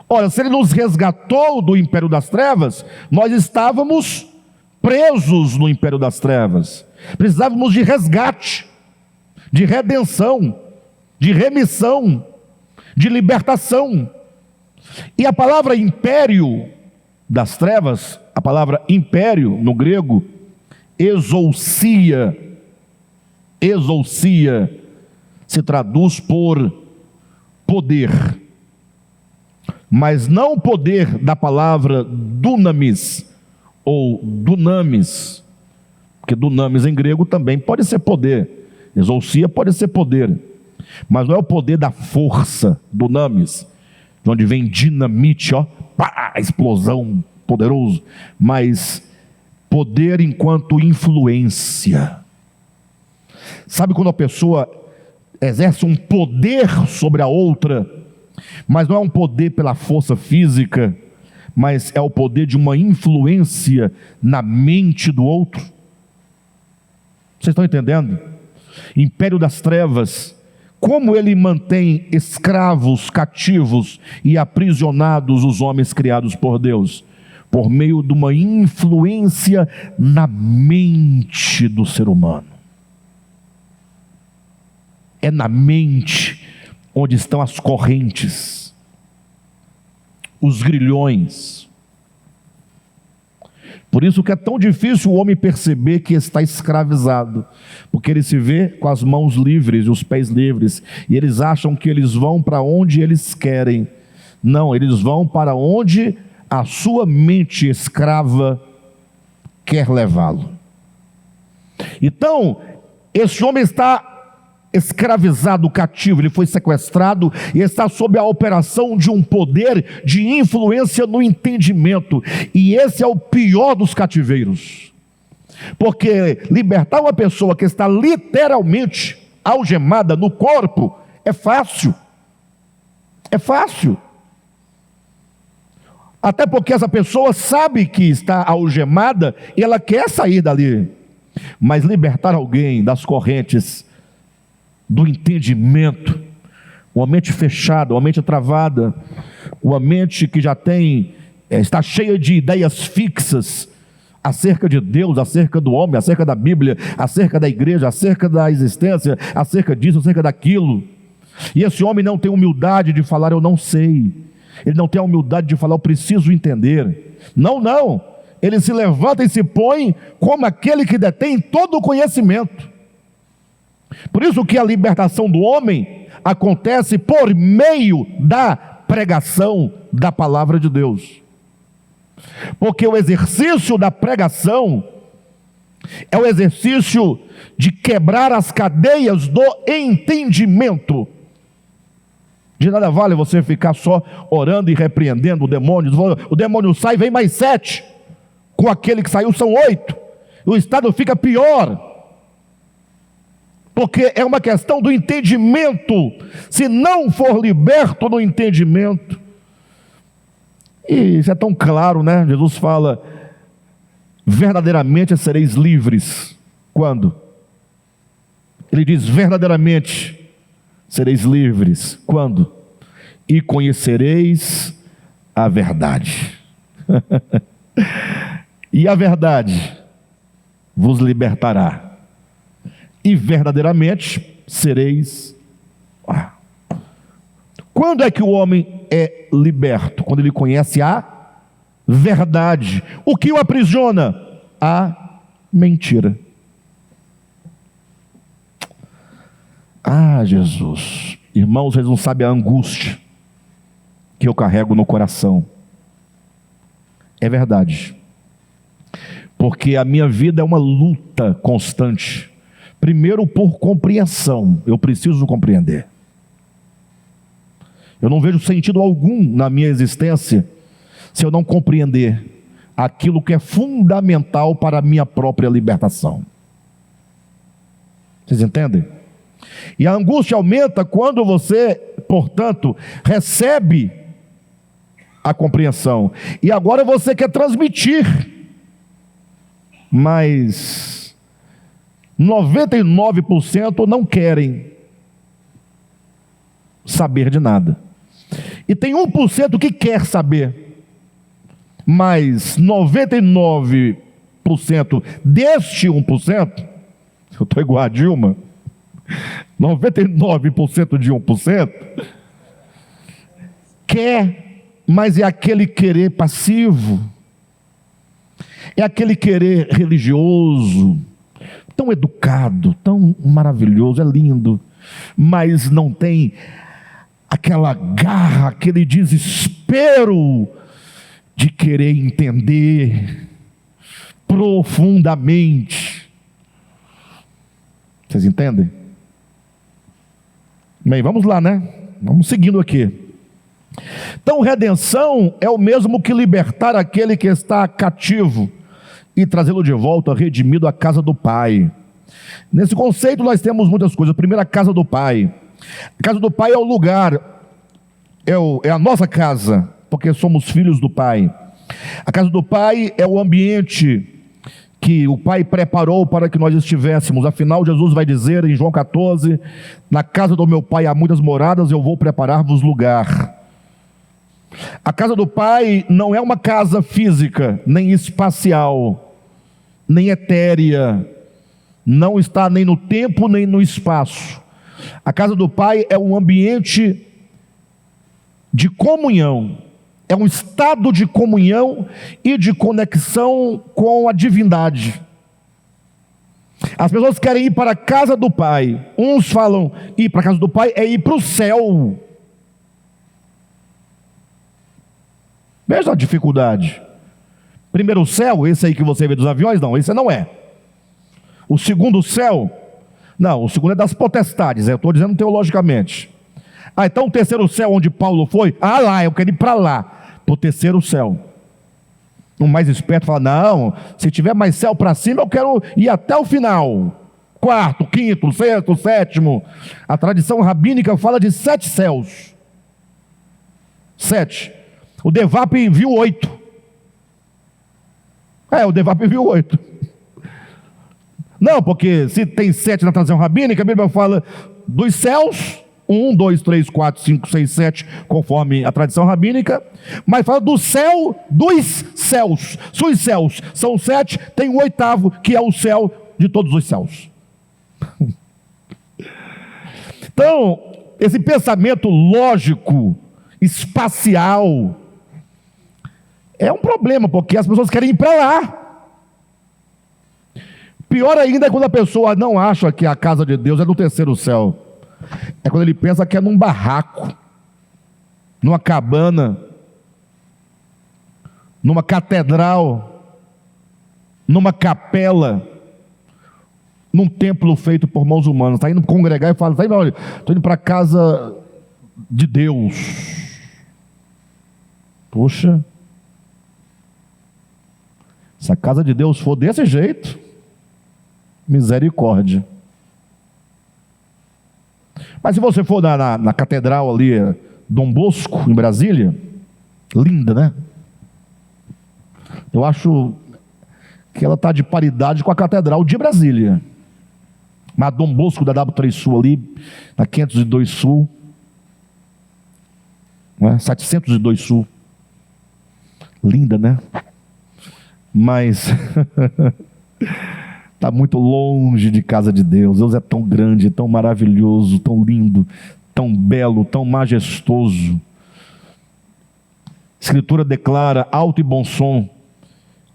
Ora, se ele nos resgatou do império das trevas, nós estávamos presos no império das trevas. Precisávamos de resgate, de redenção, de remissão, de libertação. E a palavra império das trevas, a palavra império no grego, exousia, se traduz por poder, mas não o poder da palavra dunamis ou dunamis, porque dunamis em grego também pode ser poder, exousia pode ser poder, mas não é o poder da força, dunamis, de onde vem dinamite, pá, explosão, poderoso, mas poder enquanto influência. Sabe quando a pessoa exerce um poder sobre a outra, mas não é um poder pela força física, mas é o poder de uma influência na mente do outro? Vocês estão entendendo? Império das trevas, como ele mantém escravos, cativos e aprisionados os homens criados por Deus? Por meio de uma influência na mente do ser humano. É na mente onde estão as correntes, os grilhões. Por isso que é tão difícil o homem perceber que está escravizado, porque ele se vê com as mãos livres e os pés livres, e eles acham que eles vão para onde eles querem. Não, eles vão para onde a sua mente escrava quer levá-lo. Então, esse homem está escravizado, cativo, ele foi sequestrado e está sob a operação de um poder de influência no entendimento, e esse é o pior dos cativeiros, porque libertar uma pessoa que está literalmente algemada no corpo é fácil, até porque essa pessoa sabe que está algemada e ela quer sair dali, mas libertar alguém das correntes do entendimento, uma mente fechada, uma mente travada, uma mente que já está cheia de ideias fixas acerca de Deus, acerca do homem, acerca da Bíblia, acerca da igreja, acerca da existência, acerca disso, acerca daquilo. E esse homem não tem humildade de falar eu não sei, ele não tem a humildade de falar eu preciso entender. Não, ele se levanta e se põe como aquele que detém todo o conhecimento. Por isso que a libertação do homem acontece por meio da pregação da palavra de Deus, porque o exercício da pregação É o exercício de quebrar as cadeias do entendimento. De nada vale você ficar só orando e repreendendo o demônio. O demônio sai, vem mais 7. Com aquele que saiu são 8. O estado fica pior. Porque é uma questão do entendimento. Se não for liberto no entendimento. E isso é tão claro, né? Jesus fala: verdadeiramente sereis livres. Quando? Ele diz: verdadeiramente sereis livres. Quando? E conhecereis a verdade. E a verdade vos libertará. E verdadeiramente sereis. Quando é que o homem é liberto? Quando ele conhece a verdade. O que o aprisiona? A mentira. Ah, Jesus. Irmãos, vocês não sabem a angústia que eu carrego no coração. É verdade. Porque a minha vida é uma luta constante. Primeiro, por compreensão. Eu preciso compreender. Eu não vejo sentido algum na minha existência se eu não compreender aquilo que é fundamental para a minha própria libertação. Vocês entendem? E a angústia aumenta quando você, portanto, recebe a compreensão. E agora você quer transmitir. Mas 99% não querem saber de nada. E tem 1% que quer saber. Mas 99% deste 1%, eu estou igual a Dilma, 99% de 1% quer, mas é aquele querer passivo, é aquele querer religioso, tão educado, tão maravilhoso, é lindo, mas não tem aquela garra, aquele desespero de querer entender profundamente. Vocês entendem? Bem, vamos lá, né? Vamos seguindo aqui. Então, redenção é o mesmo que libertar aquele que está cativo e trazê-lo de volta, redimido à casa do Pai. Nesse conceito nós temos muitas coisas. Primeiro, a casa do Pai. A casa do Pai é o lugar, é a nossa casa, porque somos filhos do Pai. A casa do Pai é o ambiente que o Pai preparou para que nós estivéssemos. Afinal, Jesus vai dizer em João 14: na casa do meu Pai há muitas moradas, eu vou preparar-vos lugar. A casa do Pai não é uma casa física, nem espacial, nem etérea, não está nem no tempo, nem no espaço. A casa do Pai é um ambiente de comunhão, é um estado de comunhão e de conexão com a divindade. As pessoas querem ir para a casa do Pai. Uns falam ir para a casa do Pai é ir para o céu. Veja a dificuldade. Primeiro o céu, esse aí que você vê dos aviões, não, esse não é. O segundo céu, não, o segundo é das potestades, eu estou dizendo teologicamente. Então o terceiro céu onde Paulo foi, lá, eu quero ir para lá, para o terceiro céu. O mais esperto fala: não, se tiver mais céu para cima, eu quero ir até o final. Quarto, quinto, sexto, sétimo. A tradição rabínica fala de 7 céus. 7. O Devap viu 8. O Devap viu 8. Não, porque se tem 7 na tradição rabínica, a Bíblia fala dos céus, 1, 2, 3, 4, 5, 6, 7, conforme a tradição rabínica, mas fala do céu dos céus. Se os céus são 7, tem o 8º, que é o céu de todos os céus. Então, esse pensamento lógico, espacial, é um problema, porque as pessoas querem ir para lá. Pior ainda é quando a pessoa não acha que a casa de Deus é no terceiro céu. É quando ele pensa que é num barraco, numa cabana, numa catedral, numa capela. num templo feito por mãos humanas, está indo congregar e fala, tá indo, olha, estou indo para a casa de Deus. Poxa, se a casa de Deus for desse jeito, misericórdia. Mas se você for na catedral ali, Dom Bosco, em Brasília, linda, né? Eu acho que ela está de paridade com a catedral de Brasília. Mas Dom Bosco da W3 Sul ali, na 502 Sul, né? 702 Sul, linda, né? Mas está muito longe de casa de Deus. Deus é tão grande, tão maravilhoso, tão lindo, tão belo, tão majestoso. A Escritura declara alto e bom som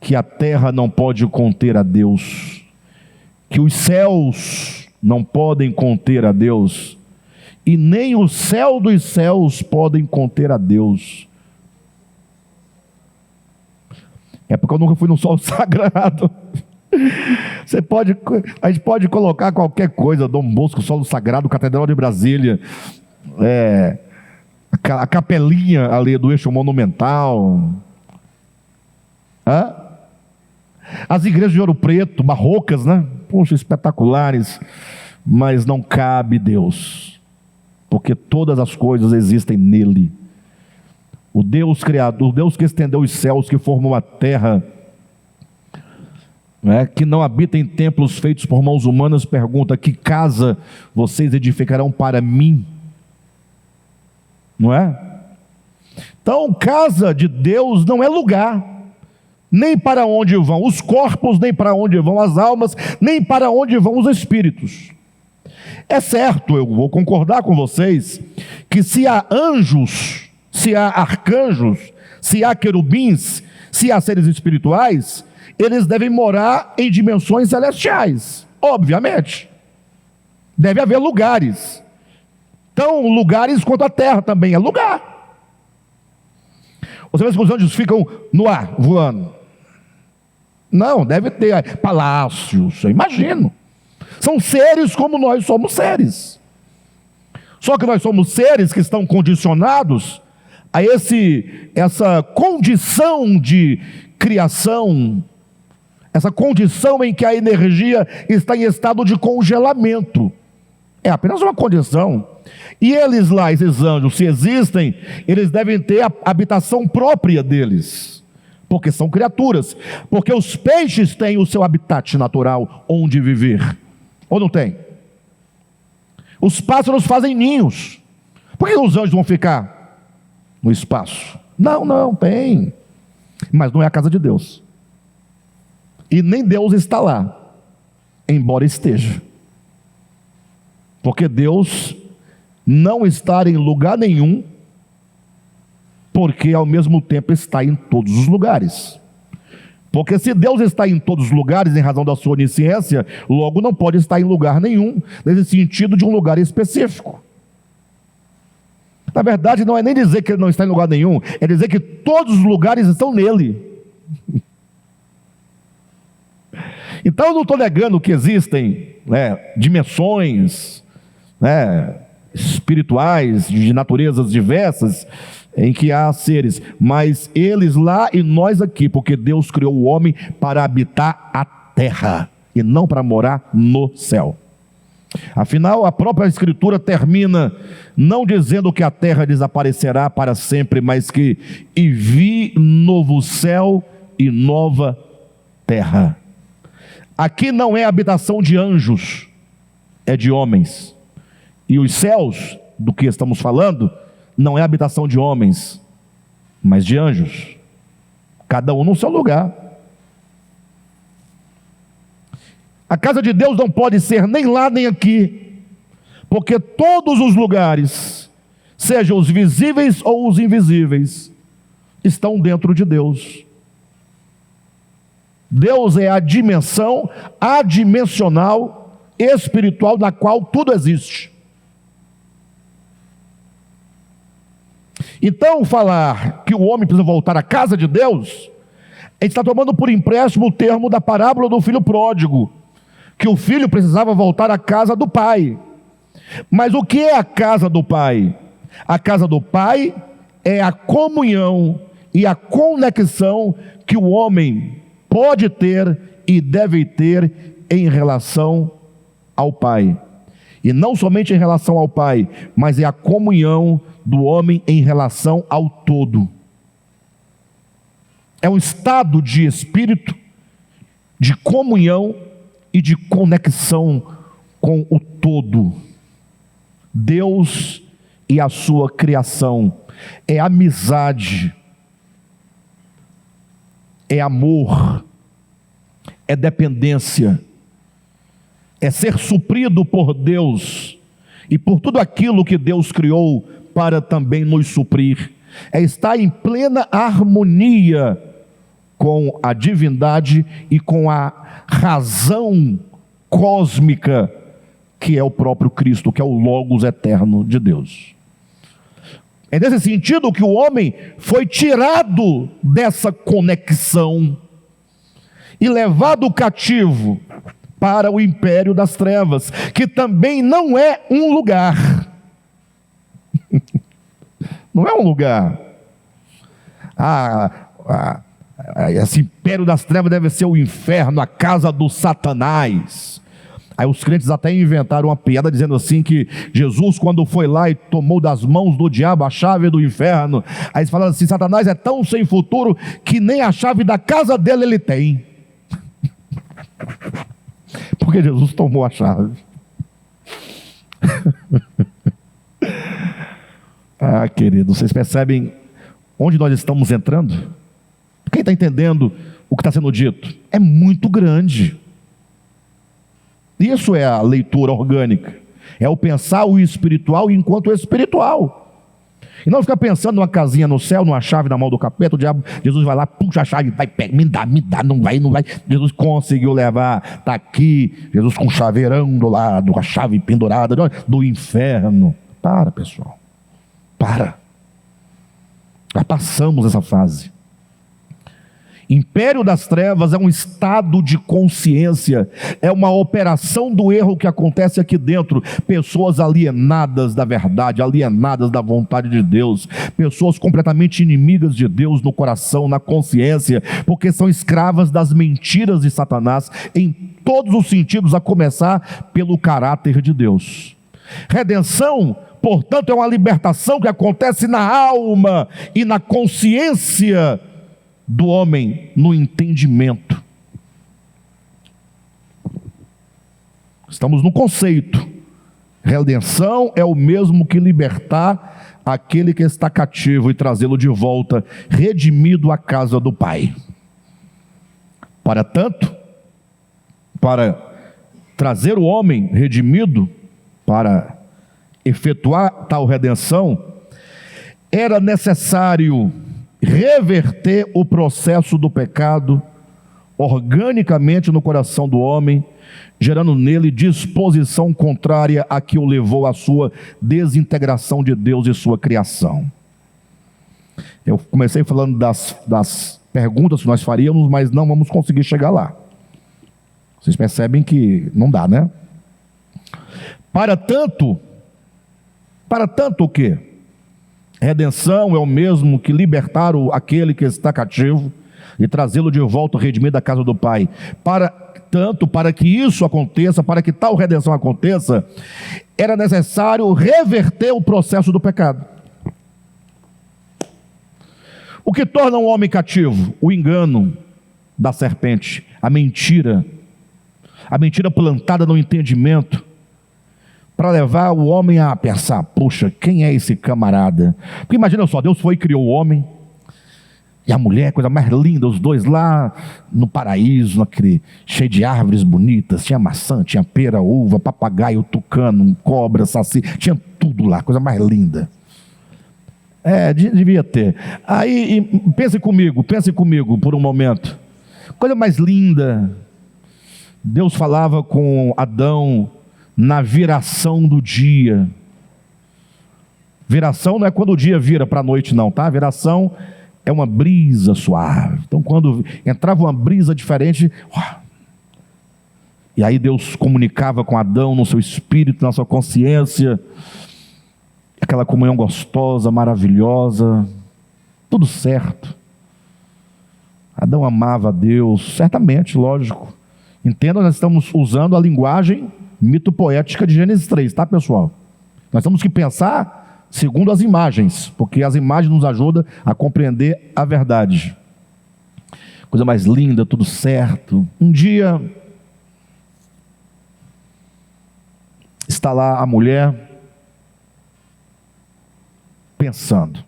que a terra não pode conter a Deus, que os céus não podem conter a Deus, e nem o céu dos céus podem conter a Deus. É porque eu nunca fui no solo sagrado. A gente pode colocar qualquer coisa, Dom Bosco, solo sagrado, Catedral de Brasília, a capelinha ali do eixo monumental, as igrejas de Ouro Preto, barrocas, né? Poxa, espetaculares, mas não cabe Deus, porque todas as coisas existem nele. O Deus criador, o Deus que estendeu os céus, que formou a terra, que não habita em templos feitos por mãos humanas, pergunta: que casa vocês edificarão para mim? Não é? Então, casa de Deus não é lugar, nem para onde vão os corpos, nem para onde vão as almas, nem para onde vão os espíritos. É certo, eu vou concordar com vocês, que se há anjos, se há arcanjos, se há querubins, se há seres espirituais, eles devem morar em dimensões celestiais, obviamente. Deve haver lugares. Então, lugares quanto a terra também é lugar. Você vê que os anjos ficam no ar, voando? Não, deve ter palácios, eu imagino. São seres como nós somos seres. Só que nós somos seres que estão condicionados a essa condição de criação, essa condição em que a energia está em estado de congelamento. É apenas uma condição. E eles lá, esses anjos, se existem, eles devem ter a habitação própria deles, porque são criaturas. Porque os peixes têm o seu habitat natural onde viver, ou não tem? Os pássaros fazem ninhos. Por que os anjos vão ficar no espaço? Não, tem. Mas não é a casa de Deus. E nem Deus está lá, embora esteja. Porque Deus não está em lugar nenhum, porque ao mesmo tempo está em todos os lugares. Porque se Deus está em todos os lugares, em razão da sua onisciência, logo não pode estar em lugar nenhum, nesse sentido de um lugar específico. Na verdade, não é nem dizer que ele não está em lugar nenhum, é dizer que todos os lugares estão nele. Então eu não estou negando que existem dimensões espirituais, de naturezas diversas, em que há seres, mas eles lá e nós aqui, porque Deus criou o homem para habitar a terra, e não para morar no céu. Afinal, a própria Escritura termina não dizendo que a terra desaparecerá para sempre, mas que "e vi novo céu e nova terra". Aqui não é habitação de anjos, é de homens. E os céus, do que estamos falando, não é habitação de homens, mas de anjos, cada um no seu lugar. A casa de Deus não pode ser nem lá nem aqui, porque todos os lugares, sejam os visíveis ou os invisíveis, estão dentro de Deus. Deus é a dimensão adimensional espiritual na qual tudo existe. Então, falar que o homem precisa voltar à casa de Deus, a gente está tomando por empréstimo o termo da parábola do filho pródigo, que o filho precisava voltar à casa do pai. Mas o que é a casa do pai? A casa do pai é a comunhão e a conexão que o homem pode ter e deve ter em relação ao pai. E não somente em relação ao pai, mas é a comunhão do homem em relação ao todo. É um estado de espírito, de comunhão e de conexão com o todo. Deus e a sua criação. É amizade, é amor, é dependência, é ser suprido por Deus e por tudo aquilo que Deus criou para também nos suprir. É estar em plena harmonia com a divindade e com a razão cósmica que é o próprio Cristo, que é o Logos eterno de Deus. É nesse sentido que o homem foi tirado dessa conexão e levado cativo para o império das trevas, que também não é um lugar. Não é um lugar. Esse império das trevas deve ser o inferno, a casa do Satanás. Aí os crentes até inventaram uma piada dizendo assim que Jesus, quando foi lá e tomou das mãos do diabo a chave do inferno, aí eles falaram assim: Satanás é tão sem futuro que nem a chave da casa dele ele tem. Porque Jesus tomou a chave. Querido, vocês percebem onde nós estamos entrando? Quem está entendendo o que está sendo dito? É muito grande. Isso é a leitura orgânica. É o pensar o espiritual enquanto espiritual. E não ficar pensando numa casinha no céu, numa chave na mão do capeta, o diabo, Jesus vai lá, puxa a chave, vai, pega, me dá, não vai. Jesus conseguiu levar, está aqui, Jesus com o chaveirão do lado, com a chave pendurada do inferno. Para, pessoal. Para. Já passamos essa fase. Império das trevas é um estado de consciência, é uma operação do erro que acontece aqui dentro. Pessoas alienadas da verdade, alienadas da vontade de Deus, pessoas completamente inimigas de Deus no coração, na consciência, porque são escravas das mentiras de Satanás em todos os sentidos, a começar pelo caráter de Deus. Redenção, portanto, é uma libertação que acontece na alma e na consciência do homem, no entendimento. Estamos no conceito. Redenção é o mesmo que libertar aquele que está cativo e trazê-lo de volta, redimido à casa do Pai. Para tanto, para trazer o homem redimido, para efetuar tal redenção, era necessário reverter o processo do pecado organicamente no coração do homem, gerando nele disposição contrária a que o levou à sua desintegração de Deus e sua criação. Eu comecei falando das perguntas que nós faríamos, mas não vamos conseguir chegar lá. Vocês percebem que não dá, né? Para tanto o quê? Redenção é o mesmo que libertar aquele que está cativo e trazê-lo de volta redimido da casa do Pai. Para que isso aconteça, para que tal redenção aconteça, era necessário reverter o processo do pecado. O que torna um homem cativo? O engano da serpente, a mentira plantada no entendimento, para levar o homem a pensar: puxa, quem é esse camarada? Porque imagina só, Deus foi e criou o homem e a mulher, coisa mais linda, os dois lá no paraíso, naquele, cheio de árvores bonitas, tinha maçã, tinha pera, uva, papagaio, tucano, cobra, saci, tinha tudo lá, coisa mais linda. Devia ter. Aí, pense comigo por um momento, coisa mais linda. Deus falava com Adão na viração do dia. Viração não é quando o dia vira para a noite não, tá? Viração é uma brisa suave. Então quando entrava uma brisa diferente, E aí Deus comunicava com Adão no seu espírito, na sua consciência, aquela comunhão gostosa, maravilhosa, tudo certo. Adão amava a Deus, certamente, lógico. Entenda, nós estamos usando a linguagem mito-poética de Gênesis 3, tá, pessoal? Nós temos que pensar segundo as imagens, porque as imagens nos ajudam a compreender a verdade. Coisa mais linda, tudo certo. Um dia, está lá a mulher pensando.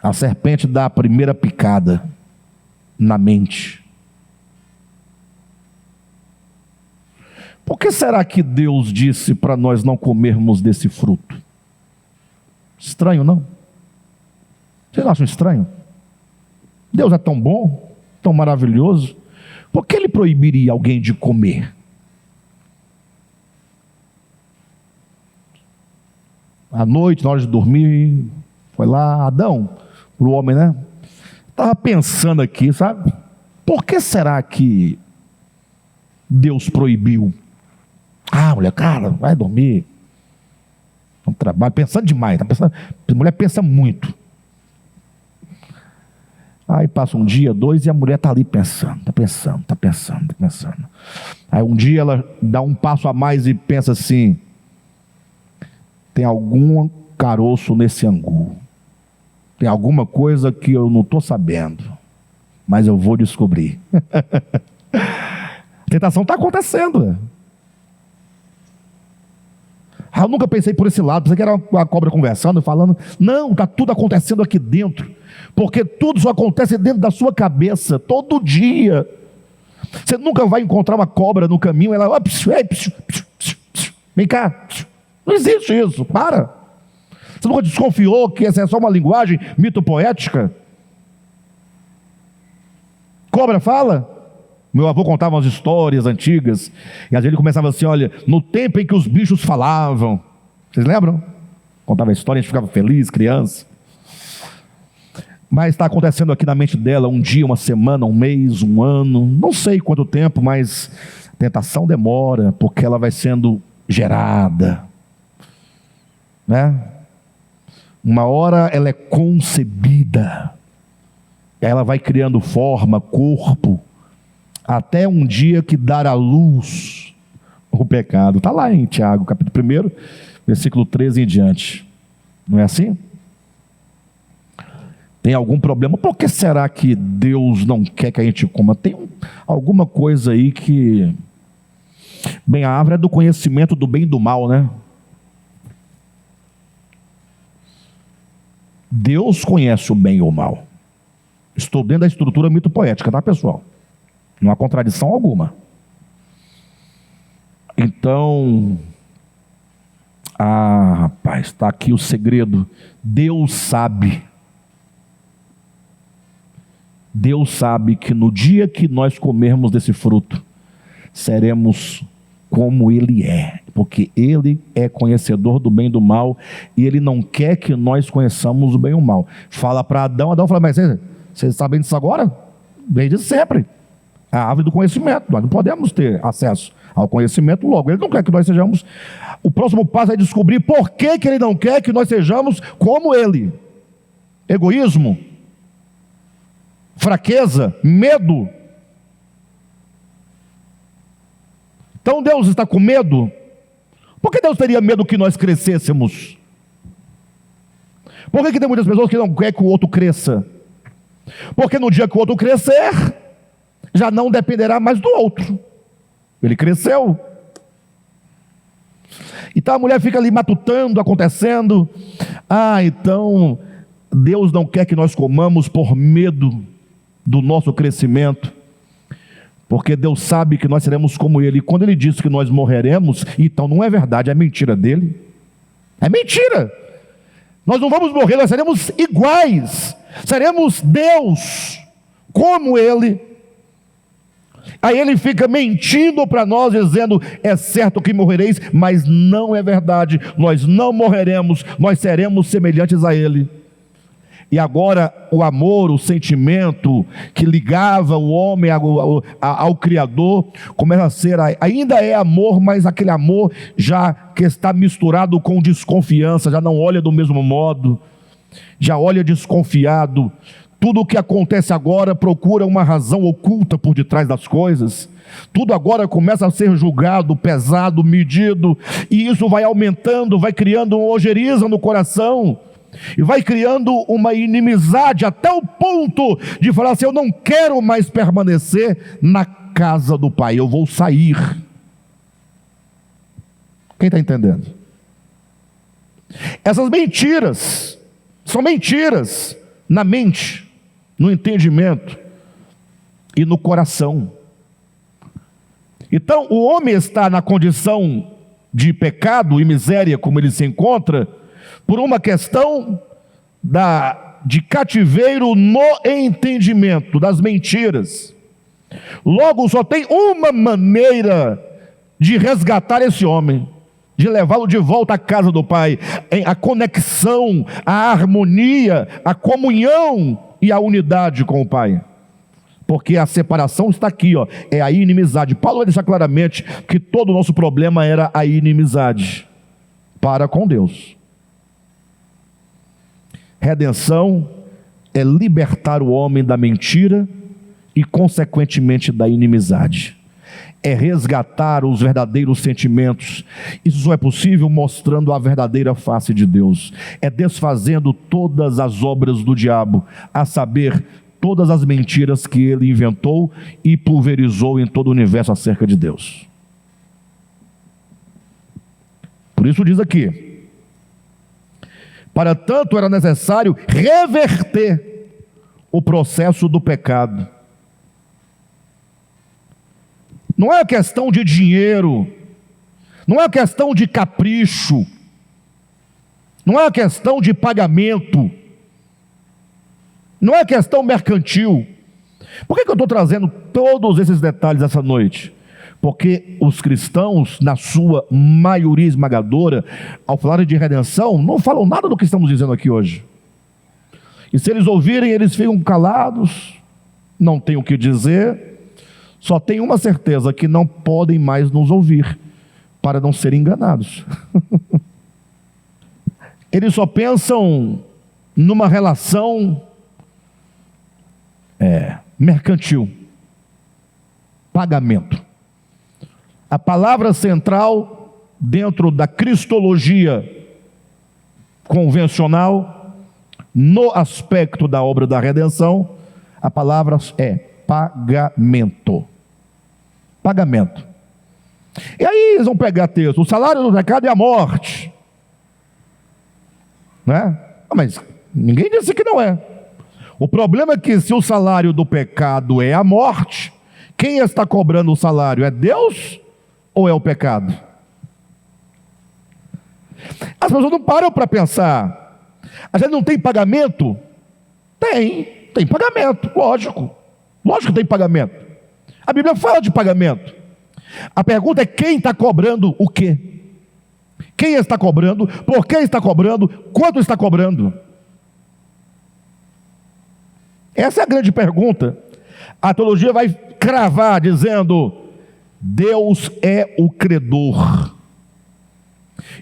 A serpente dá a primeira picada na mente. Por que será que Deus disse para nós não comermos desse fruto? Estranho, não? Vocês acham estranho? Deus é tão bom, tão maravilhoso. Por que Ele proibiria alguém de comer? À noite, na hora de dormir, foi lá, Adão, para o homem, né? Estava pensando aqui, sabe? Por que será que Deus proibiu? Ah, mulher, cara, vai dormir. É um trabalho, pensando demais. Tá pensando, a mulher pensa muito. Aí passa um dia, dois, e a mulher está ali pensando. Aí um dia ela dá um passo a mais e pensa assim: tem algum caroço nesse angu. Tem alguma coisa que eu não estou sabendo, mas eu vou descobrir. A tentação está acontecendo. Eu nunca pensei por esse lado, pensei que era uma cobra conversando, falando. Não, está tudo acontecendo aqui dentro, porque tudo só acontece dentro da sua cabeça, todo dia. Você nunca vai encontrar uma cobra no caminho, ela, vem cá, não existe isso, para. Você nunca desconfiou que essa é só uma linguagem mito-poética? Cobra fala? Meu avô contava umas histórias antigas, e às vezes ele começava assim: olha, no tempo em que os bichos falavam. Vocês lembram? Contava a história, a gente ficava feliz, criança. Mas está acontecendo aqui na mente dela um dia, uma semana, um mês, um ano, não sei quanto tempo, mas a tentação demora, porque ela vai sendo gerada, né? Uma hora ela é concebida, e aí ela vai criando forma, corpo, até um dia que dar à luz o pecado. Está lá em Tiago, capítulo 1, versículo 13 em diante. Não é assim? Tem algum problema? Por que será que Deus não quer que a gente coma? Tem alguma coisa aí que... Bem, a árvore é do conhecimento do bem e do mal, né? Deus conhece o bem e o mal. Estou dentro da estrutura mito-poética, tá, pessoal? Não há contradição alguma. Então, rapaz, está aqui o segredo. Deus sabe que no dia que nós comermos desse fruto, seremos como Ele é, porque Ele é conhecedor do bem e do mal, e Ele não quer que nós conheçamos o bem e o mal. Fala para Adão, Adão fala: mas vocês sabem disso agora? Desde sempre. A árvore do conhecimento, nós não podemos ter acesso ao conhecimento, logo Ele não quer que nós sejamos. O próximo passo é descobrir por que Ele não quer que nós sejamos como Ele. Egoísmo, fraqueza, medo. Então Deus está com medo? Por que Deus teria medo que nós crescêssemos? Por que tem muitas pessoas que não querem que o outro cresça? Porque no dia que o outro crescer, já não dependerá mais do outro. Ele cresceu. Então a mulher fica ali matutando, acontecendo. Então Deus não quer que nós comamos por medo do nosso crescimento, porque Deus sabe que nós seremos como Ele. E quando Ele diz que nós morreremos, então não é verdade, é mentira dele. É mentira. Nós não vamos morrer, nós seremos iguais, seremos Deus como Ele. Aí Ele fica mentindo para nós, dizendo: é certo que morrereis, mas não é verdade, nós não morreremos, nós seremos semelhantes a Ele. E agora o amor, o sentimento que ligava o homem ao Criador, começa a ser, ainda é amor, mas aquele amor já que está misturado com desconfiança, já não olha do mesmo modo, já olha desconfiado. Tudo o que acontece agora procura uma razão oculta por detrás das coisas. Tudo agora começa a ser julgado, pesado, medido, e isso vai aumentando, vai criando uma ojeriza no coração, e vai criando uma inimizade até o ponto de falar assim: eu não quero mais permanecer na casa do Pai, eu vou sair. Quem está entendendo? Essas mentiras são mentiras na mente, no entendimento e no coração. Então o homem está na condição de pecado e miséria como ele se encontra, por uma questão de cativeiro no entendimento das mentiras. Logo, só tem uma maneira de resgatar esse homem, de levá-lo de volta à casa do Pai: a conexão, a harmonia, a comunhão e a unidade com o Pai. Porque a separação está aqui, ó, é a inimizade. Paulo vai deixar claramente que todo o nosso problema era a inimizade para com Deus. Redenção é libertar o homem da mentira e, consequentemente, da inimizade. É resgatar os verdadeiros sentimentos. Isso só é possível mostrando a verdadeira face de Deus. É desfazendo todas as obras do diabo, a saber, todas as mentiras que ele inventou e pulverizou em todo o universo acerca de Deus. Por isso diz aqui: para tanto era necessário reverter o processo do pecado. Não é questão de dinheiro, não é questão de capricho, não é questão de pagamento, não é questão mercantil. Por que eu estou trazendo todos esses detalhes essa noite? Porque os cristãos, na sua maioria esmagadora, ao falarem de redenção, não falam nada do que estamos dizendo aqui hoje. E se eles ouvirem, eles ficam calados, não têm o que dizer, só tem uma certeza: que não podem mais nos ouvir, para não serem enganados. Eles só pensam numa relação mercantil, pagamento. A palavra central dentro da cristologia convencional, no aspecto da obra da redenção, a palavra é pagamento. Pagamento. E aí eles vão pegar texto: o salário do pecado é a morte, né? Mas ninguém disse que não é. O problema é que, se o salário do pecado é a morte, quem está cobrando o salário? É Deus ou é o pecado? As pessoas não param para pensar. A gente não tem pagamento? Tem pagamento, lógico que tem pagamento. A Bíblia fala de pagamento. A pergunta é: quem está cobrando o quê? Quem está cobrando? Por que está cobrando? Quanto está cobrando? Essa é a grande pergunta. A teologia vai cravar dizendo: Deus é o credor,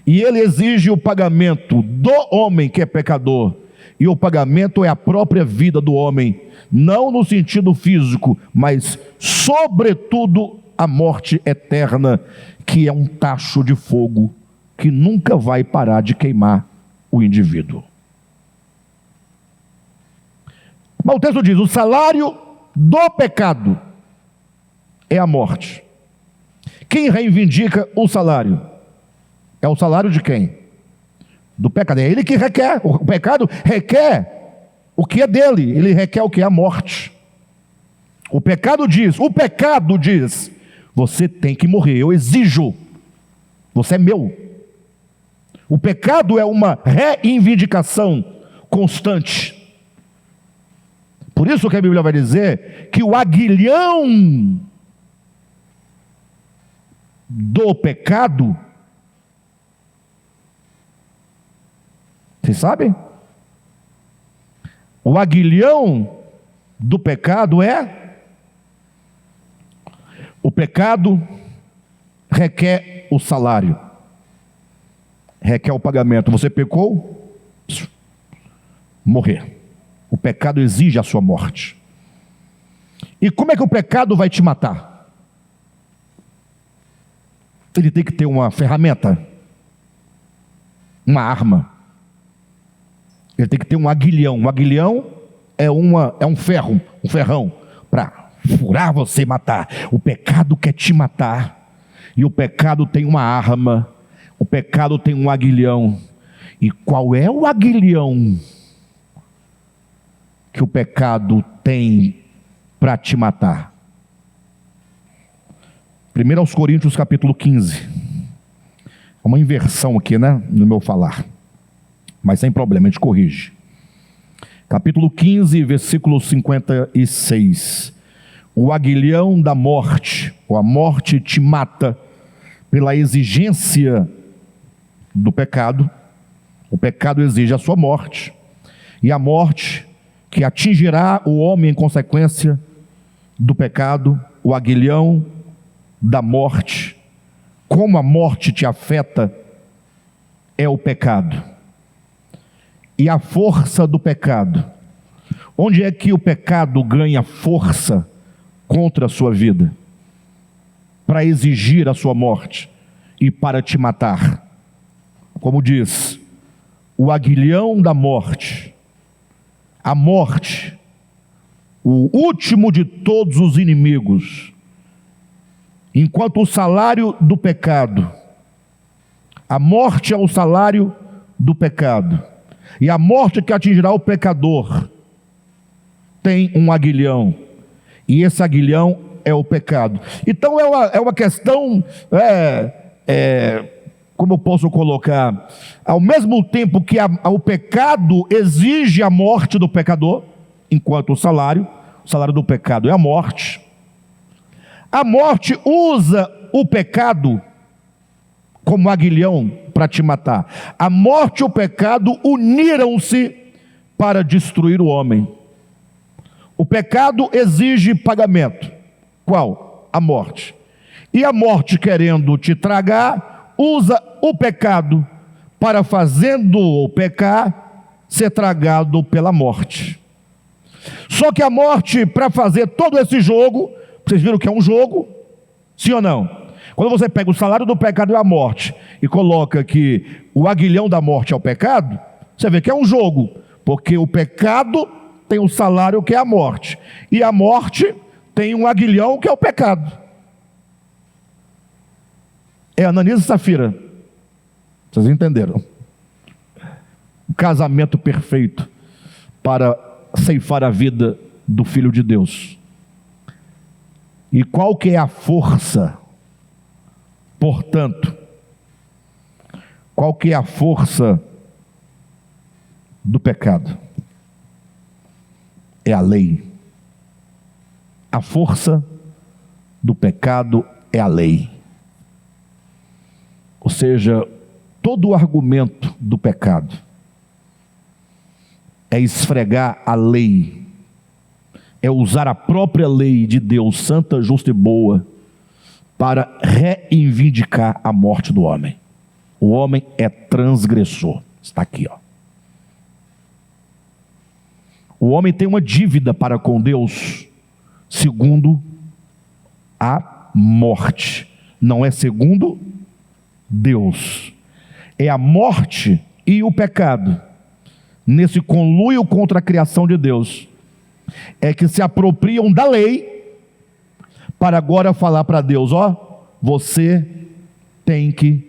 e Ele exige o pagamento do homem que é pecador, e o pagamento é a própria vida do homem, não no sentido físico, mas sobretudo a morte eterna, que é um tacho de fogo que nunca vai parar de queimar o indivíduo. Mas o texto diz: o salário do pecado é a morte. Quem reivindica o salário? É o salário de quem? Do pecado. É ele que requer. O pecado requer o que é dele. Ele requer o que é a morte. O pecado diz: você tem que morrer, eu exijo, você é meu. O pecado é uma reivindicação constante. Por isso que a Bíblia vai dizer que o aguilhão do pecado, vocês sabem? O aguilhão do pecado o pecado requer o salário, requer o pagamento. Você pecou, morrer. O pecado exige a sua morte. E como é que o pecado vai te matar? Ele tem que ter uma ferramenta, uma arma. Ele tem que ter um aguilhão. Um aguilhão é um ferro, um ferrão para furar você e matar. O pecado quer te matar. E o pecado tem uma arma. O pecado tem um aguilhão. E qual é o aguilhão que o pecado tem para te matar? 1 aos Coríntios capítulo 15. É uma inversão aqui, né, no meu falar. Mas sem problema, a gente corrige. Capítulo 15, versículo 56. O aguilhão da morte, ou a morte te mata pela exigência do pecado. O pecado exige a sua morte. E a morte que atingirá o homem em consequência do pecado, o aguilhão da morte, como a morte te afeta, é o pecado. E a força do pecado, onde é que o pecado ganha força contra a sua vida? Para exigir a sua morte e para te matar. Como diz, o aguilhão da morte, a morte, o último de todos os inimigos, enquanto o salário do pecado, a morte é o salário do pecado, e a morte que atingirá o pecador tem um aguilhão, e esse aguilhão é o pecado. Então é uma questão, como eu posso colocar, ao mesmo tempo que o pecado exige a morte do pecador, enquanto o salário do pecado é a morte usa o pecado como aguilhão para te matar. A morte e o pecado uniram-se para destruir o homem. O pecado exige pagamento. Qual? A morte. E a morte, querendo te tragar, usa o pecado para, fazendo-o pecar, ser tragado pela morte. Só que a morte, para fazer todo esse jogo, vocês viram que é um jogo? Sim ou não? Quando você pega o salário do pecado e a morte e coloca que o aguilhão da morte é o pecado, você vê que é um jogo, porque o pecado tem o salário que é a morte, e a morte tem um aguilhão que é o pecado. É Ananias e Safira. Vocês entenderam? O casamento perfeito para ceifar a vida do Filho de Deus. E qual que é a força? Portanto, qual que é a força do pecado? É a lei. A força do pecado é a lei. Ou seja, todo o argumento do pecado é esfregar a lei, é usar a própria lei de Deus, santa, justa e boa, para reivindicar a morte do homem. O homem é transgressor. Está aqui, ó. O homem tem uma dívida para com Deus, segundo a morte. Não é segundo Deus. É a morte e o pecado, nesse conluio contra a criação de Deus, é que se apropriam da lei, para agora falar para Deus, ó, você tem que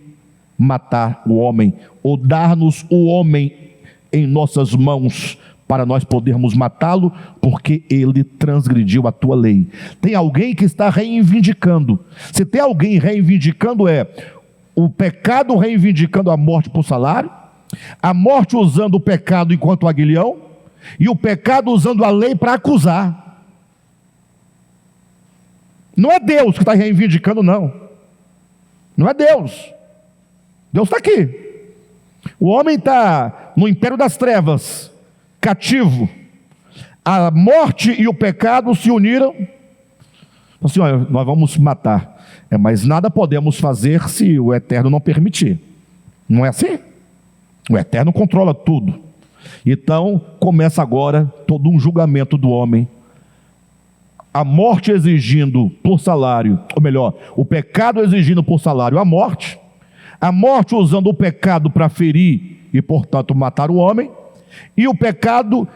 matar o homem, ou dar-nos o homem em nossas mãos, para nós podermos matá-lo, porque ele transgrediu a tua lei. Tem alguém que está reivindicando. Se tem alguém reivindicando, o pecado reivindicando a morte por salário, a morte usando o pecado enquanto aguilhão, e o pecado usando a lei para acusar. Não é Deus que está reivindicando, não. Não é Deus. Deus está aqui. O homem está no império das trevas, cativo, a morte e o pecado se uniram. Assim, olha, nós vamos matar. Mas nada podemos fazer se o Eterno não permitir. Não é assim? O Eterno controla tudo. Então, começa agora todo um julgamento do homem. A morte exigindo por salário, ou melhor, o pecado exigindo por salário a morte usando o pecado para ferir e, portanto, matar o homem, e o pecado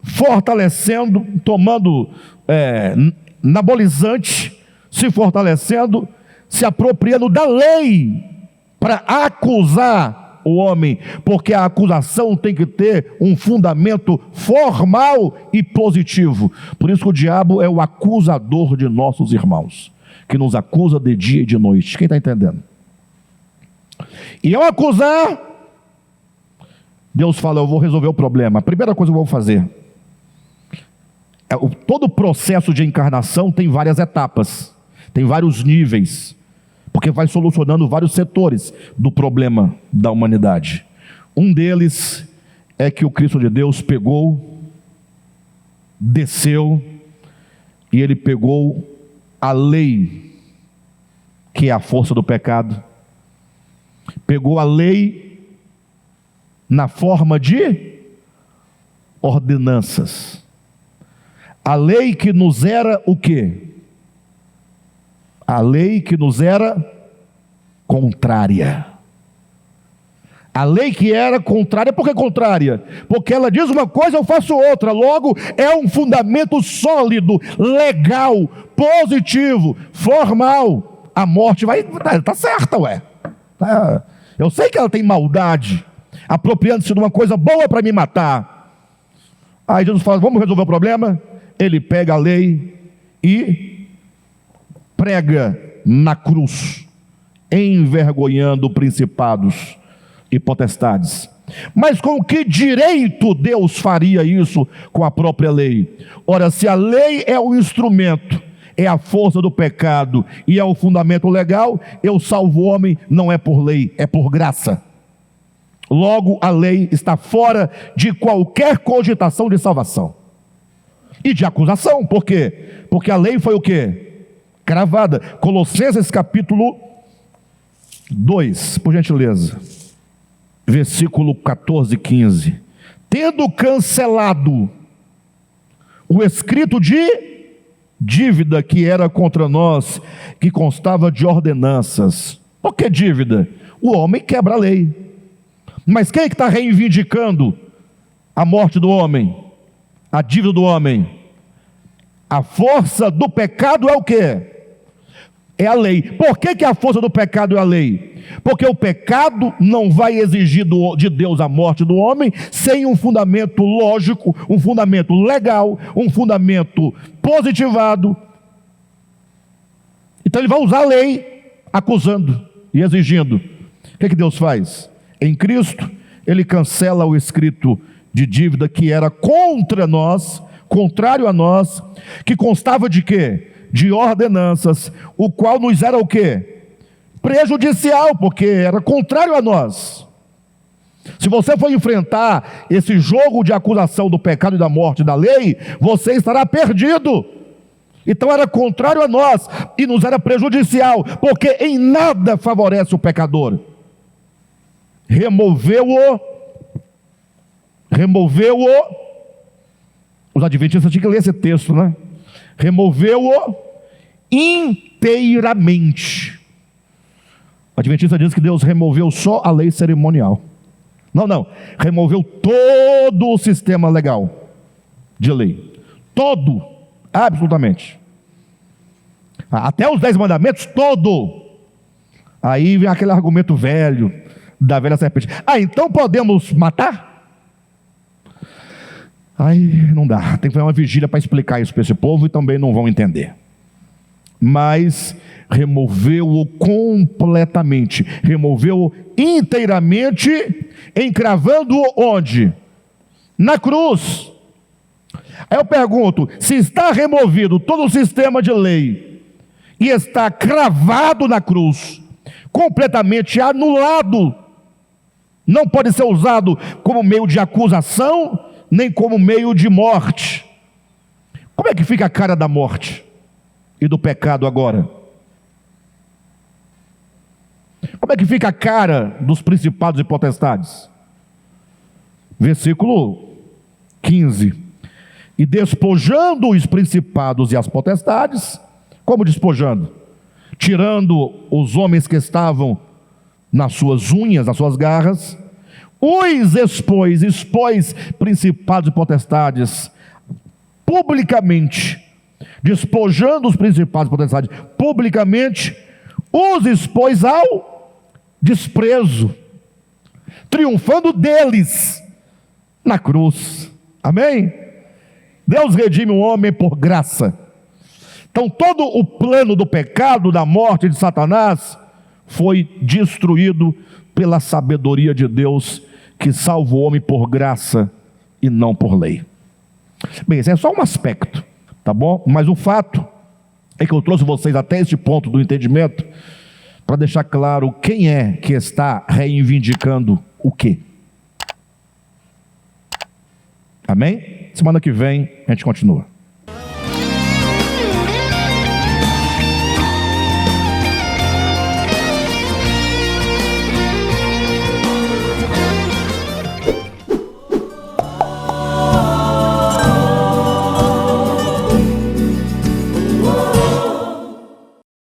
fortalecendo, tomando anabolizante, se fortalecendo, se apropriando da lei para acusar o homem, porque a acusação tem que ter um fundamento formal e positivo. Por isso que o diabo é o acusador de nossos irmãos, que nos acusa de dia e de noite. Quem está entendendo? E ao acusar, Deus fala: eu vou resolver o problema. A primeira coisa que eu vou fazer, todo o processo de encarnação tem várias etapas, tem vários níveis, porque vai solucionando vários setores do problema da humanidade. Um deles é que o Cristo de Deus pegou, desceu, e ele pegou a lei, que é a força do pecado, pegou a lei na forma de ordenanças. A lei que nos era o quê? A lei que nos era contrária. A lei que era contrária, por que contrária? Porque ela diz uma coisa, eu faço outra. Logo, é um fundamento sólido, legal, positivo, formal. A morte vai, está certa, ué. Eu sei que ela tem maldade, apropriando-se de uma coisa boa para me matar. Aí Jesus fala: vamos resolver o problema? Ele pega a lei e prega na cruz, envergonhando principados e potestades. Mas com que direito Deus faria isso com a própria lei? Ora, se a lei é o instrumento, é a força do pecado e é o fundamento legal, eu salvo o homem não é por lei, é por graça. Logo, a lei está fora de qualquer cogitação de salvação e de acusação. Por quê? Porque a lei foi o quê? Cravada. Colossenses capítulo 2, por gentileza, versículo 14 e 15. Tendo cancelado o escrito de dívida que era contra nós, que constava de ordenanças. Por que dívida? O homem quebra a lei. Mas quem é que está reivindicando a morte do homem? A dívida do homem? A força do pecado é o quê? É a lei. Por que a força do pecado é a lei? Porque o pecado não vai exigir de Deus a morte do homem sem um fundamento lógico, um fundamento legal, um fundamento positivado. Então ele vai usar a lei acusando e exigindo. O que Deus faz? Em Cristo, ele cancela o escrito de dívida que era contra nós, contrário a nós, que constava de quê? De ordenanças, o qual nos era o quê? Prejudicial, porque era contrário a nós. Se você for enfrentar esse jogo de acusação do pecado e da morte da lei, você estará perdido. Então era contrário a nós e nos era prejudicial, porque em nada favorece o pecador. Removeu-o. Os adventistas tinham que ler esse texto, né? Removeu-o inteiramente. O adventista diz que Deus removeu só a lei cerimonial. Não. Removeu todo o sistema legal de lei. Todo. Absolutamente. Até os 10 mandamentos, todo. Aí vem aquele argumento velho da velha serpente. Então podemos matar? Aí não dá. Tem que fazer uma vigília para explicar isso para esse povo e também não vão entender. Mas removeu-o completamente, removeu-o inteiramente, encravando-o onde? Na cruz. Aí eu pergunto, se está removido todo o sistema de lei e está cravado na cruz, completamente anulado, não pode ser usado como meio de acusação, nem como meio de morte. Como é que fica a cara da morte e do pecado agora? Como é que fica a cara dos principados e potestades? Versículo 15. E despojando os principados e as potestades, como despojando? Tirando os homens que estavam nas suas unhas, nas suas garras, os expôs principados e potestades publicamente, despojando os principados e potestades publicamente, os expôs ao desprezo, triunfando deles na cruz. Amém? Deus redime o homem por graça. Então todo o plano do pecado, da morte de Satanás foi destruído pela sabedoria de Deus, que salva o homem por graça e não por lei. Bem, esse é só um aspecto, tá bom? Mas o fato é que eu trouxe vocês até esse ponto do entendimento para deixar claro quem é que está reivindicando o quê. Amém? Semana que vem a gente continua.